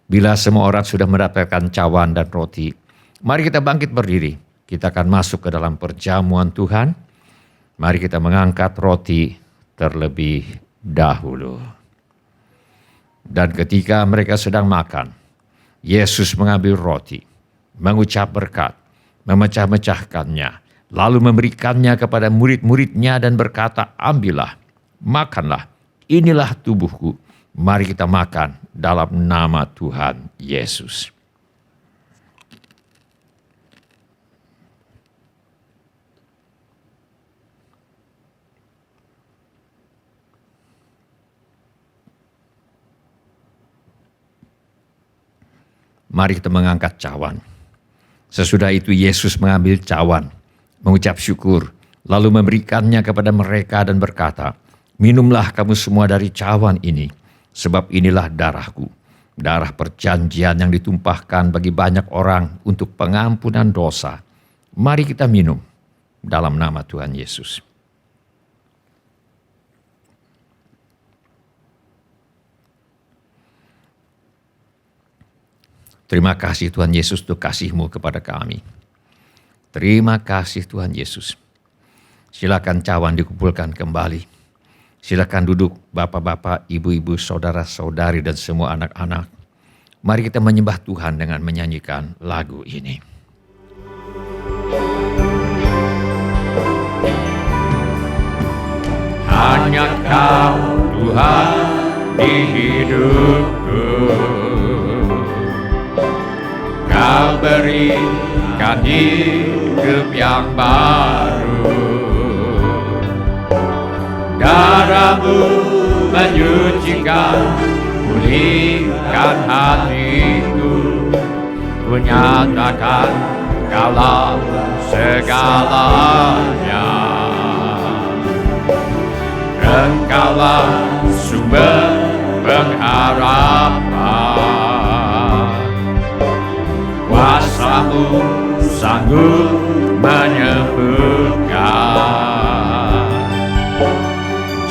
Bila semua orang sudah mendapatkan cawan dan roti, mari kita bangkit berdiri. Kita akan masuk ke dalam perjamuan Tuhan. Mari kita mengangkat roti terlebih dahulu. Dan ketika mereka sedang makan, Yesus mengambil roti, mengucap berkat, memecah-mecahkannya, lalu memberikannya kepada murid-muridnya dan berkata, ambillah, makanlah, inilah tubuhku. Mari kita makan dalam nama Tuhan Yesus. Mari kita mengangkat cawan. Sesudah itu Yesus mengambil cawan, mengucap syukur, lalu memberikannya kepada mereka dan berkata, minumlah kamu semua dari cawan ini, sebab inilah darahku, darah perjanjian yang ditumpahkan bagi banyak orang untuk pengampunan dosa. Mari kita minum dalam nama Tuhan Yesus. Terima kasih Tuhan Yesus untuk kasih-Mu kepada kami. Terima kasih Tuhan Yesus. Silakan cawan dikumpulkan kembali. Silakan duduk bapak-bapak, ibu-ibu, saudara-saudari dan semua anak-anak. Mari kita menyembah Tuhan dengan menyanyikan lagu ini. Hanya Kau Tuhan di hidupku. Kau berikan hidup yang baru. Darah-Mu menyucikan, pulihkan hatiku. Ku nyatakan Kaulah segalanya. Engkaulah sumber pengharapan. Kuasa-Mu sanggup menyembuhkan.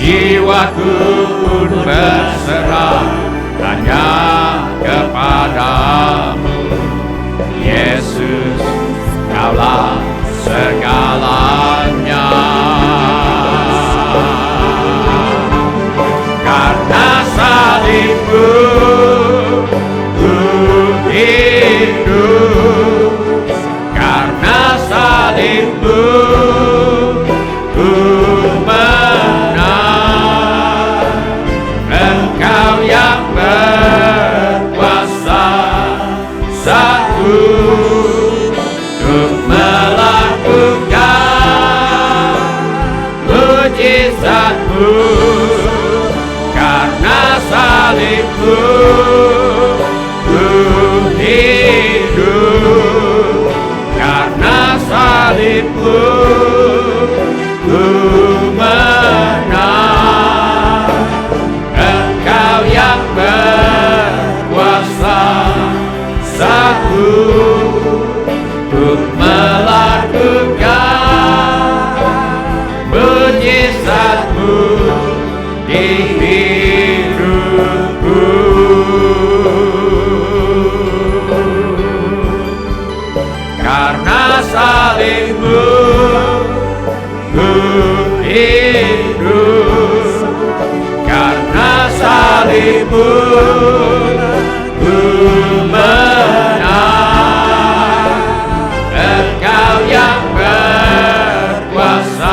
Jiwaku pun berserah hanya kepadamu. Yesus, Kaulah segalanya. Karena salib-Mu ku hidup. Karena salib-Mu ku menang. Engkau yang berkuasa satu untuk melakukan mujizat-Mu. Karena salib-Mu ku hidup. Karena salib-Mu ku menang. Engkau yang berkuasa satu untuk melakukan mujizat-Mu di hidupku. Karena salib-Mu ku hidup. Karena salib-Mu ku menang. Engkau yang berkuasa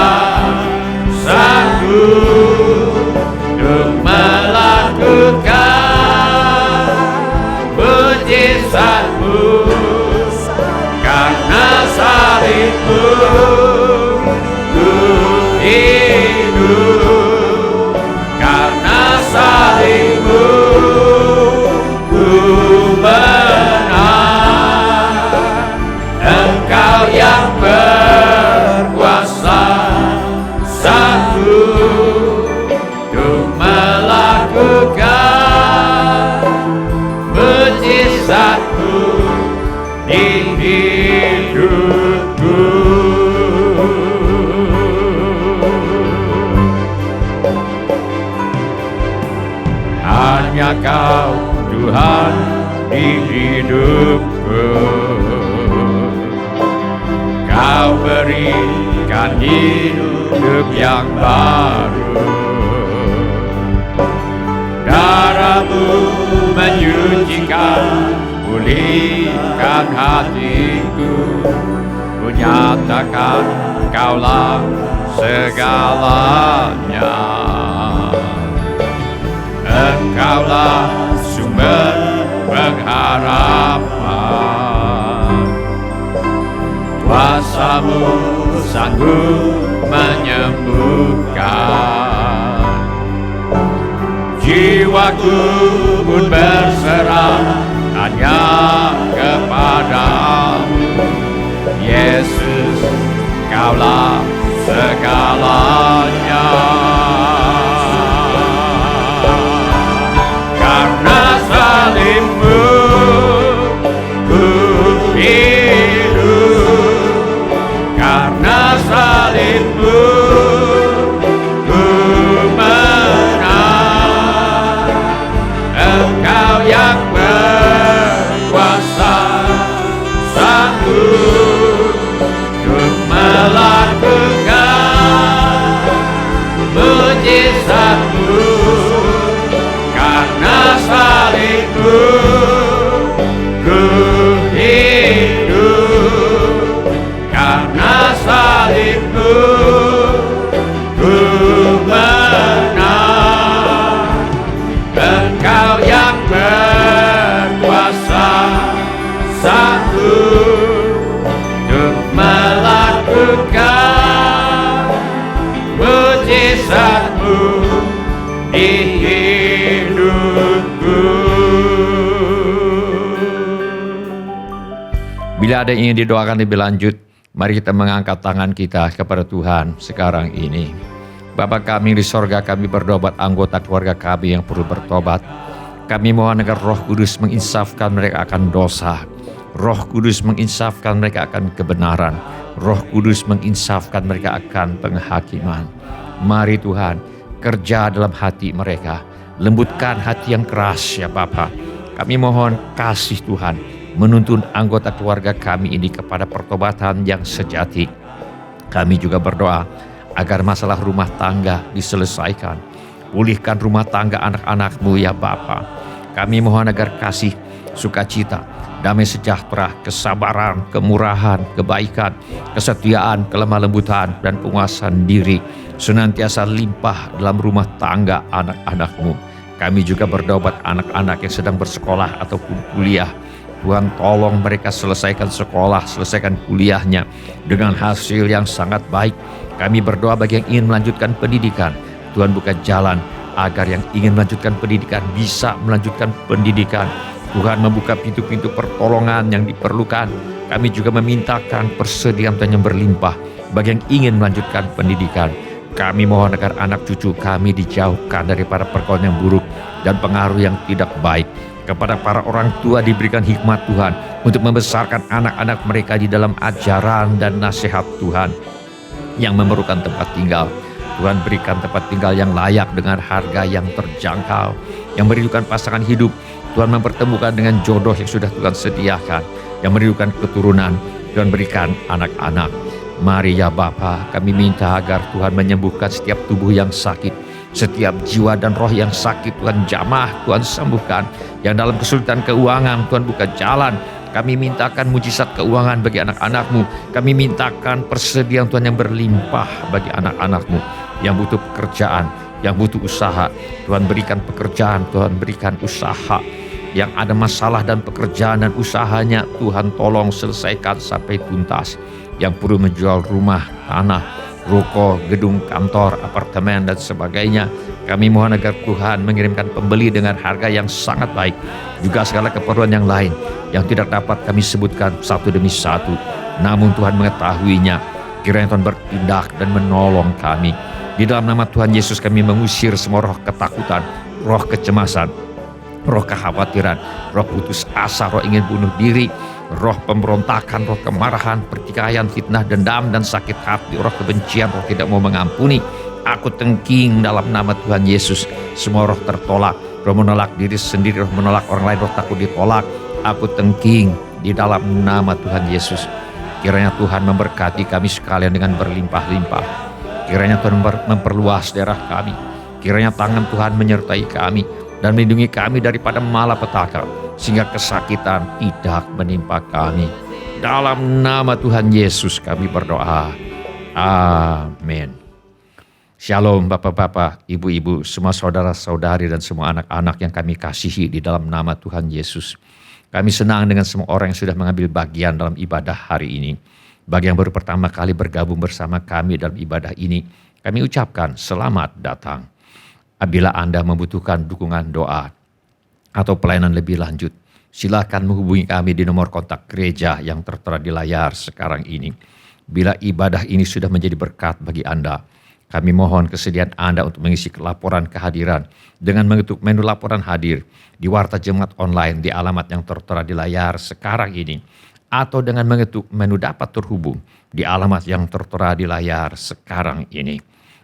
sanggup untuk melakukan mujizat-Mu. Karena salib-Mu ku hidup. Karena salib-Mu ku menang. Engkau yang berkuasa sanggup untuk melakukan mujizat-Mu di hidupku. Kau Tuhan di hidupku. Kau berikan hidup yang baru. Darah-Mu menyucikan, pulihkan hatiku. Ku nyatakan Kaulah segalanya. Engkaulah sumber pengharapan. Kuasa-Mu sanggup menyembuhkan. Jiwaku pun berserah hanya kepadamu. Yesus, Kaulah segalanya. Karena salib-Mu ku hidup. Karena salib-Mu ku menang. Engkau yang berkuasa, sanggup untuk melakukan mujizat-Mu. Karena salib-Mu ku hidup. Karena salib-Mu ku menang. Engkau yang berkuasa, sanggup untuk melakukan mujizat-Mu di hidupku. Bila ada yang ingin didoakan lebih lanjut, mari kita mengangkat tangan kita kepada Tuhan sekarang ini. Bapa kami di sorga, kami berdoa buat anggota keluarga kami yang perlu bertobat. Kami mohon agar Roh Kudus menginsafkan mereka akan dosa. Roh Kudus menginsafkan mereka akan kebenaran. Roh Kudus menginsafkan mereka akan penghakiman. Mari Tuhan, kerja dalam hati mereka. Lembutkan hati yang keras ya Bapa. Kami mohon kasih Tuhan menuntun anggota keluarga kami ini kepada pertobatan yang sejati. Kami juga berdoa agar masalah rumah tangga diselesaikan. Pulihkan rumah tangga anak-anak-Mu ya Bapa. Kami mohon agar kasih, sukacita, damai sejahtera, kesabaran, kemurahan, kebaikan, kesetiaan, kelemah lembutan, dan penguasaan diri senantiasa limpah dalam rumah tangga anak-anak-Mu. Kami juga berdoa buat anak-anak yang sedang bersekolah ataupun kuliah. Tuhan tolong mereka selesaikan sekolah, selesaikan kuliahnya dengan hasil yang sangat baik. Kami berdoa bagi yang ingin melanjutkan pendidikan. Tuhan buka jalan agar yang ingin melanjutkan pendidikan bisa melanjutkan pendidikan. Tuhan membuka pintu-pintu pertolongan yang diperlukan. Kami juga memintakan persediaan Tuhan yang berlimpah bagi yang ingin melanjutkan pendidikan. Kami mohon agar anak cucu kami dijauhkan daripada pergaulan yang buruk dan pengaruh yang tidak baik. Kepada para orang tua diberikan hikmat Tuhan untuk membesarkan anak-anak mereka di dalam ajaran dan nasihat Tuhan. Yang memerlukan tempat tinggal, Tuhan berikan tempat tinggal yang layak dengan harga yang terjangkau. Yang merindukan pasangan hidup, Tuhan mempertemukan dengan jodoh yang sudah Tuhan sediakan. Yang merindukan keturunan, Tuhan berikan anak-anak. Mari ya Bapa, kami minta agar Tuhan menyembuhkan setiap tubuh yang sakit. Setiap jiwa dan roh yang sakit Tuhan jamah, Tuhan sembuhkan. Yang dalam kesulitan keuangan Tuhan buka jalan. Kami mintakan mujizat keuangan bagi anak-anak-Mu. Kami mintakan persediaan Tuhan yang berlimpah bagi anak-anak-Mu. Yang butuh pekerjaan, yang butuh usaha, Tuhan berikan pekerjaan, Tuhan berikan usaha. Yang ada masalah dan pekerjaan dan usahanya, Tuhan tolong selesaikan sampai tuntas. Yang perlu menjual rumah, tanah, ruko, gedung kantor, apartemen, dan sebagainya, kami mohon agar Tuhan mengirimkan pembeli dengan harga yang sangat baik. Juga segala keperluan yang lain yang tidak dapat kami sebutkan satu demi satu, namun Tuhan mengetahuinya. Kiranya Tuhan bertindak dan menolong kami. Di dalam nama Tuhan Yesus kami mengusir semua roh ketakutan, roh kecemasan, roh kekhawatiran, roh putus asa, roh ingin bunuh diri, roh pemberontakan, roh kemarahan, pertikaian, fitnah, dendam, dan sakit hati, roh kebencian, roh tidak mau mengampuni. Aku tengking dalam nama Tuhan Yesus. Semua roh tertolak, roh menolak diri sendiri, roh menolak orang lain, roh takut ditolak, aku tengking di dalam nama Tuhan Yesus. Kiranya Tuhan memberkati kami sekalian dengan berlimpah-limpah. Kiranya Tuhan memperluas daerah kami. Kiranya tangan Tuhan menyertai kami dan melindungi kami daripada malapetaka, sehingga kesakitan tidak menimpa kami. Dalam nama Tuhan Yesus kami berdoa. Amin. Shalom Bapak-bapak, Ibu-ibu, semua saudara-saudari dan semua anak-anak yang kami kasihi di dalam nama Tuhan Yesus. Kami senang dengan semua orang yang sudah mengambil bagian dalam ibadah hari ini. Bagi yang baru pertama kali bergabung bersama kami dalam ibadah ini, kami ucapkan selamat datang. Apabila Anda membutuhkan dukungan doa atau pelayanan lebih lanjut, silakan menghubungi kami di nomor kontak gereja yang tertera di layar sekarang ini. Bila ibadah ini sudah menjadi berkat bagi Anda, kami mohon kesediaan Anda untuk mengisi laporan kehadiran dengan mengetuk menu laporan hadir di Warta Jemaat Online di alamat yang tertera di layar sekarang ini, atau dengan mengetuk menu dapat terhubung di alamat yang tertera di layar sekarang ini.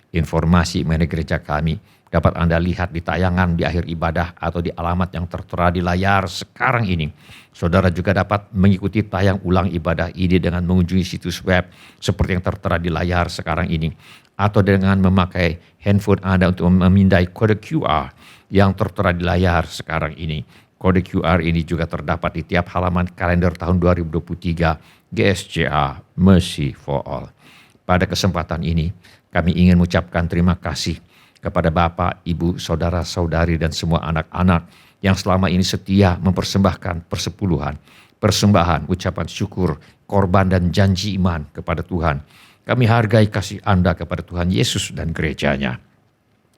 Informasi mengenai gereja kami dapat Anda lihat di tayangan di akhir ibadah atau di alamat yang tertera di layar sekarang ini. Saudara juga dapat mengikuti tayang ulang ibadah ini dengan mengunjungi situs web seperti yang tertera di layar sekarang ini, atau dengan memakai handphone Anda untuk memindai kode QR yang tertera di layar sekarang ini. Kode QR ini juga terdapat di tiap halaman kalender tahun 2023 GSJA Mercy for All. Pada kesempatan ini, kami ingin mengucapkan terima kasih kepada Bapak, Ibu, Saudara-saudari dan semua anak-anak yang selama ini setia mempersembahkan persepuluhan, persembahan, ucapan syukur, korban dan janji iman kepada Tuhan. Kami hargai kasih Anda kepada Tuhan Yesus dan gerejanya.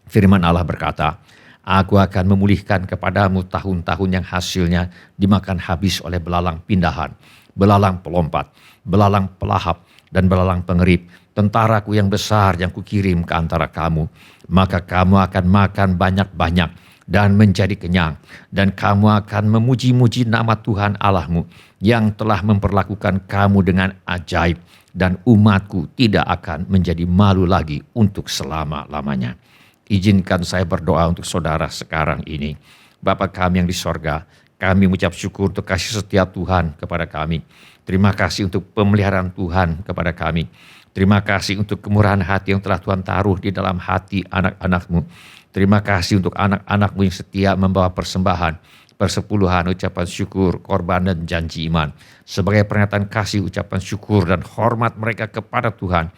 Firman Allah berkata, aku akan memulihkan kepadamu tahun-tahun yang hasilnya dimakan habis oleh belalang pindahan, belalang pelompat, belalang pelahap, dan belalang pengerip, tentaraku yang besar yang kukirim ke antara kamu. Maka kamu akan makan banyak-banyak dan menjadi kenyang, dan kamu akan memuji-muji nama Tuhan Allahmu yang telah memperlakukan kamu dengan ajaib, dan umatku tidak akan menjadi malu lagi untuk selama-lamanya. Izinkan saya berdoa untuk saudara sekarang ini. Bapa kami yang di sorga, kami mengucap syukur untuk kasih setia Tuhan kepada kami. Terima kasih untuk pemeliharaan Tuhan kepada kami. Terima kasih untuk kemurahan hati yang telah Tuhan taruh di dalam hati anak-anak-Mu. Terima kasih untuk anak-anak-Mu yang setia membawa persembahan, persepuluhan, ucapan syukur, korban dan janji iman. Sebagai pernyataan kasih, ucapan syukur dan hormat mereka kepada Tuhan,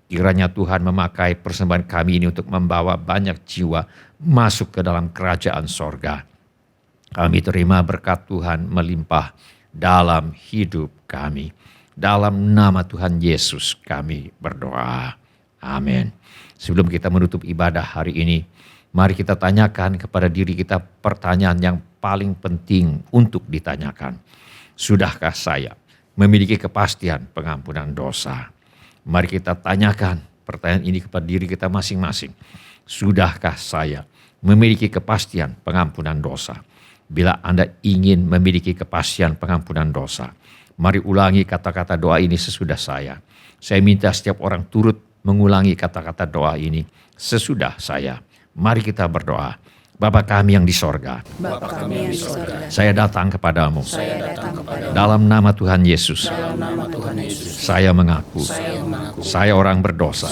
kiranya Tuhan memakai persembahan kami ini untuk membawa banyak jiwa masuk ke dalam kerajaan sorga. Kami terima berkat Tuhan melimpah dalam hidup kami. Dalam nama Tuhan Yesus kami berdoa. Amin. Sebelum kita menutup ibadah hari ini, mari kita tanyakan kepada diri kita pertanyaan yang paling penting untuk ditanyakan. Sudahkah saya memiliki kepastian pengampunan dosa? Mari kita tanyakan pertanyaan ini kepada diri kita masing-masing. Sudahkah saya memiliki kepastian pengampunan dosa? Bila Anda ingin memiliki kepastian pengampunan dosa, mari ulangi kata-kata doa ini sesudah saya. Saya minta setiap orang turut mengulangi kata-kata doa ini sesudah saya. Mari kita berdoa. Bapa kami yang di sorga, saya datang kepadamu. Dalam nama Tuhan Yesus, saya mengaku, saya orang berdosa.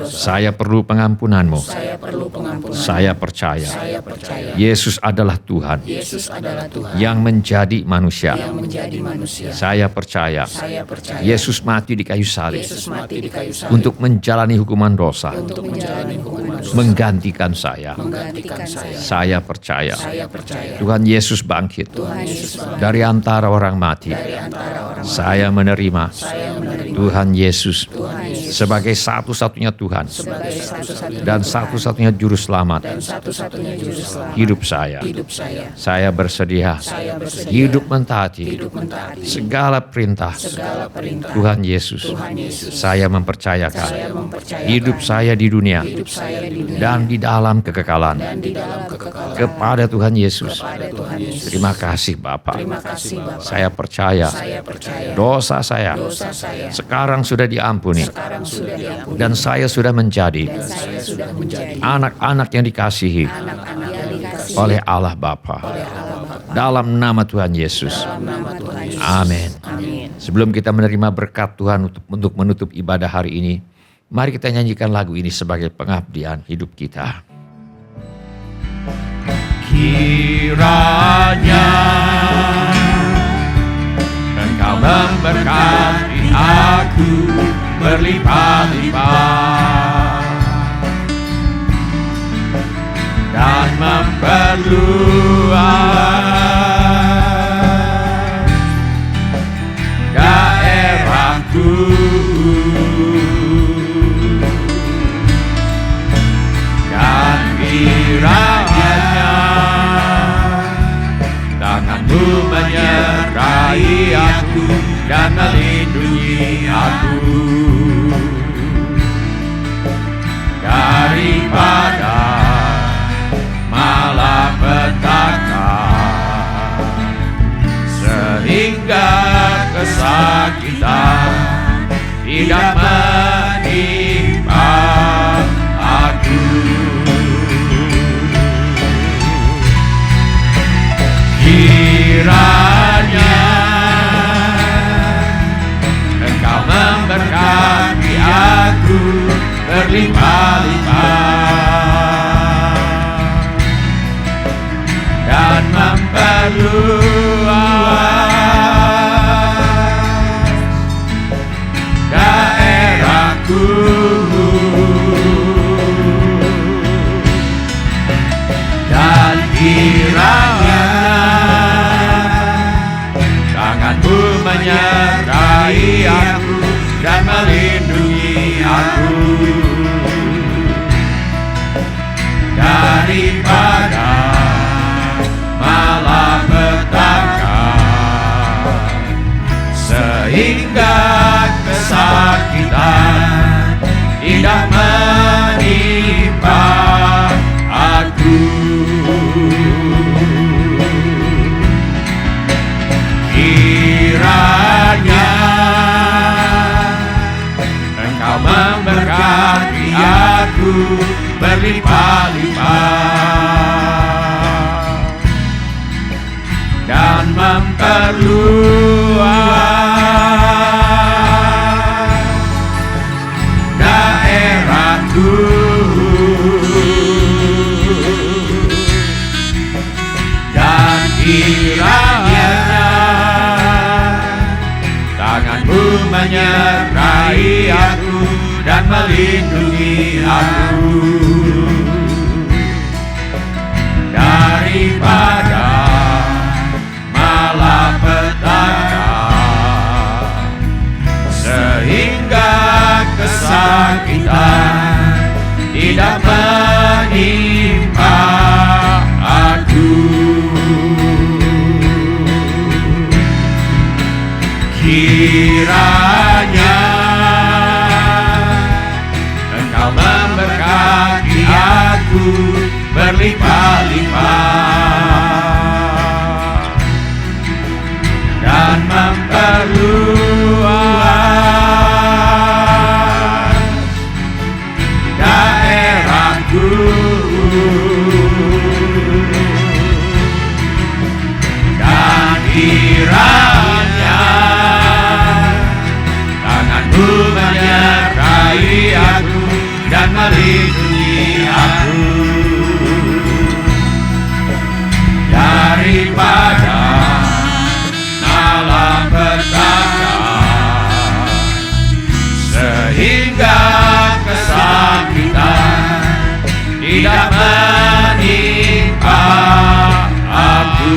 Saya perlu pengampunanmu. Saya percaya, Yesus adalah Tuhan yang menjadi manusia. Saya percaya, Yesus mati di kayu salib untuk menjalani hukuman dosa, menggantikan saya. Saya percaya Tuhan Yesus bangkit dari antara orang mati. Saya menerima Tuhan Yesus sebagai satu-satunya Tuhan dan satu-satunya juru selamat hidup saya. Saya bersedia hidup mentaati segala perintah Tuhan Yesus. Saya mempercayakan hidup saya di dunia dan di dalam kekekalan kepada Tuhan Yesus. Terima kasih Bapa. Saya percaya dosa saya sekarang sudah diampuni dan saya sudah menjadi anak-anak yang dikasihi oleh Allah Bapa. Dalam nama Tuhan Yesus. Amin. Sebelum kita menerima berkat Tuhan untuk menutup ibadah hari ini, mari kita nyanyikan lagu ini sebagai pengabdian hidup kita. Kiranya Engkau memberkati aku berlimpah-limpah dan memperluas daerahku, dan kiranya tanganmu menyertai aku dan melindungi aku daripada malapetaka, sehingga kesakitan tidak menimpa aku. Kiranya Engkau memberkati aku berlimpah-limpah dan memperluas daerahku, dan kiranya tanganmu menyertai aku dan melindungi aku daripada malapetaka, sehingga kesakitan tidak menimpa aku. Kiranya Engkau memberkati aku berlimpah-limpah dan memperluas daerahku, dan kiranya tanganmu menyertai aku dan melindungi aku daripada malapetaka, sehingga kesakitan tidak menimpa aku. Kiranya Engkau memberkati aku berlimpah-limpah dan memperluas daerahku, dan kiranya tanganmu menyertai aku dan melindungi aku daripada malapetaka, sehingga kesakitan tidak menimpa aku.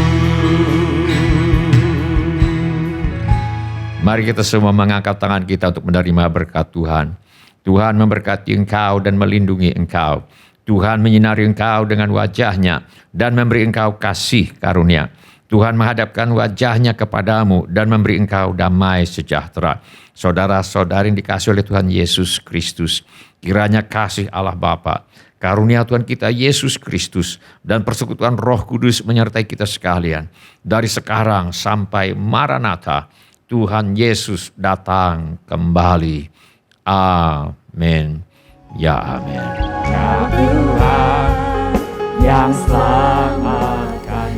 Mari kita semua mengangkat tangan kita untuk menerima berkat Tuhan. Tuhan memberkati engkau dan melindungi engkau. Tuhan menyinari engkau dengan wajah-Nya dan memberi engkau kasih karunia. Tuhan menghadapkan wajah-Nya kepadamu dan memberi engkau damai sejahtera. Saudara-saudari yang dikasihi oleh Tuhan Yesus Kristus, kiranya kasih Allah Bapa, karunia Tuhan kita Yesus Kristus, dan persekutuan Roh Kudus menyertai kita sekalian. Dari sekarang sampai Maranatha, Tuhan Yesus datang kembali. Amin. Ya amin. Tuhan yang selamat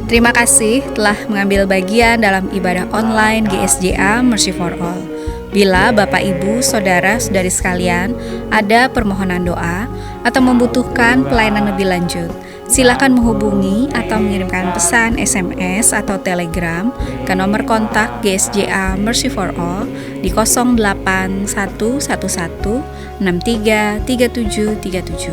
Terima kasih telah mengambil bagian dalam ibadah online GSJA Mercy for All. Bila Bapak, Ibu, Saudara-saudari sekalian ada permohonan doa atau membutuhkan pelayanan lebih lanjut, silakan menghubungi atau mengirimkan pesan SMS atau Telegram ke nomor kontak GSJA Mercy for All di 08111633737.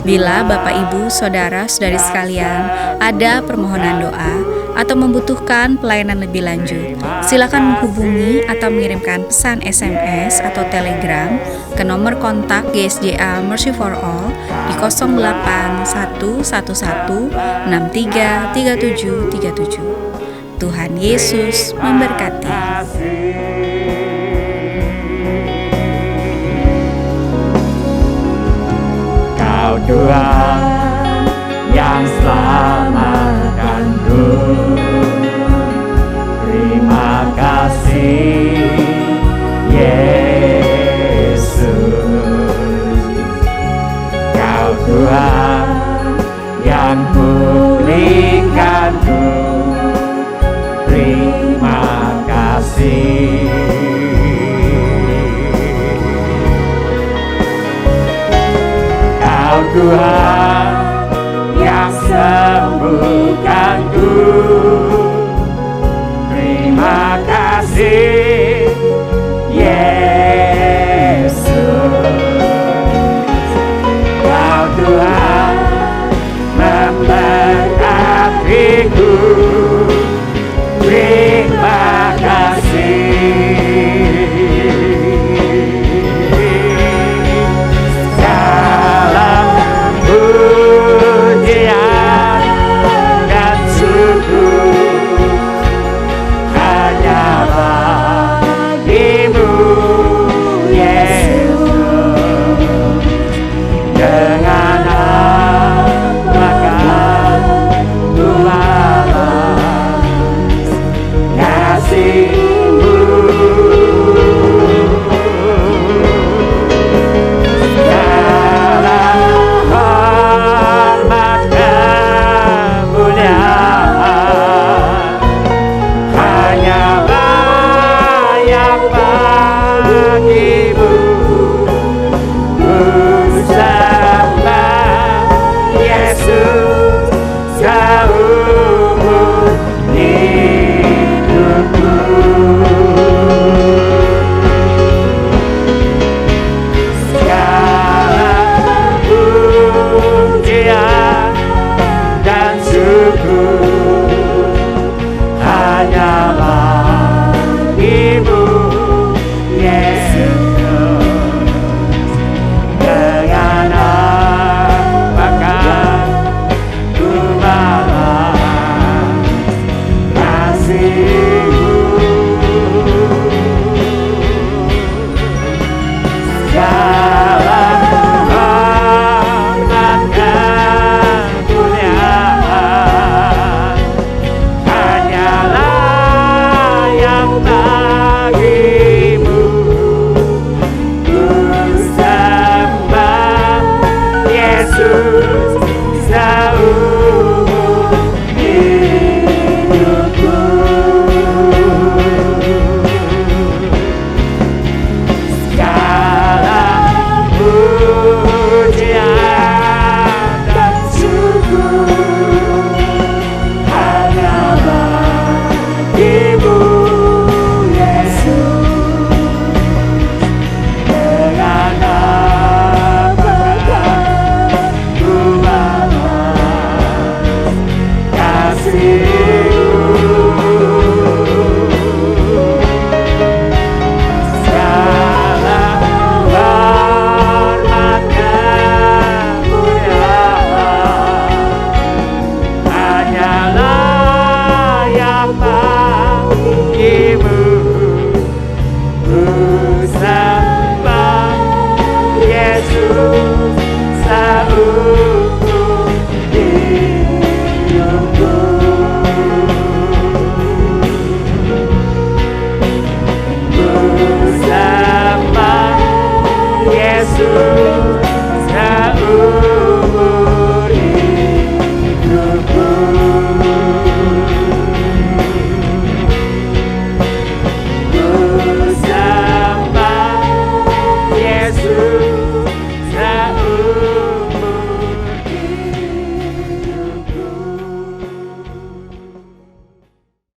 Bila Bapak, Ibu, Saudara-saudari sekalian ada permohonan doa atau membutuhkan pelayanan lebih lanjut, silakan menghubungi atau mengirimkan pesan SMS atau Telegram ke nomor kontak GSJA Mercy for All di 08111633737. Tuhan Yesus memberkati. Kau Tuhan yang selamatkanku, terima kasih Yesus. Kau Tuhan yang pulihkanku, terima kasih. Kau Tuhan yang sembuhkanku, terima kasih Yesus. Kau Tuhan memberkatiku, terima kasih. Yesus.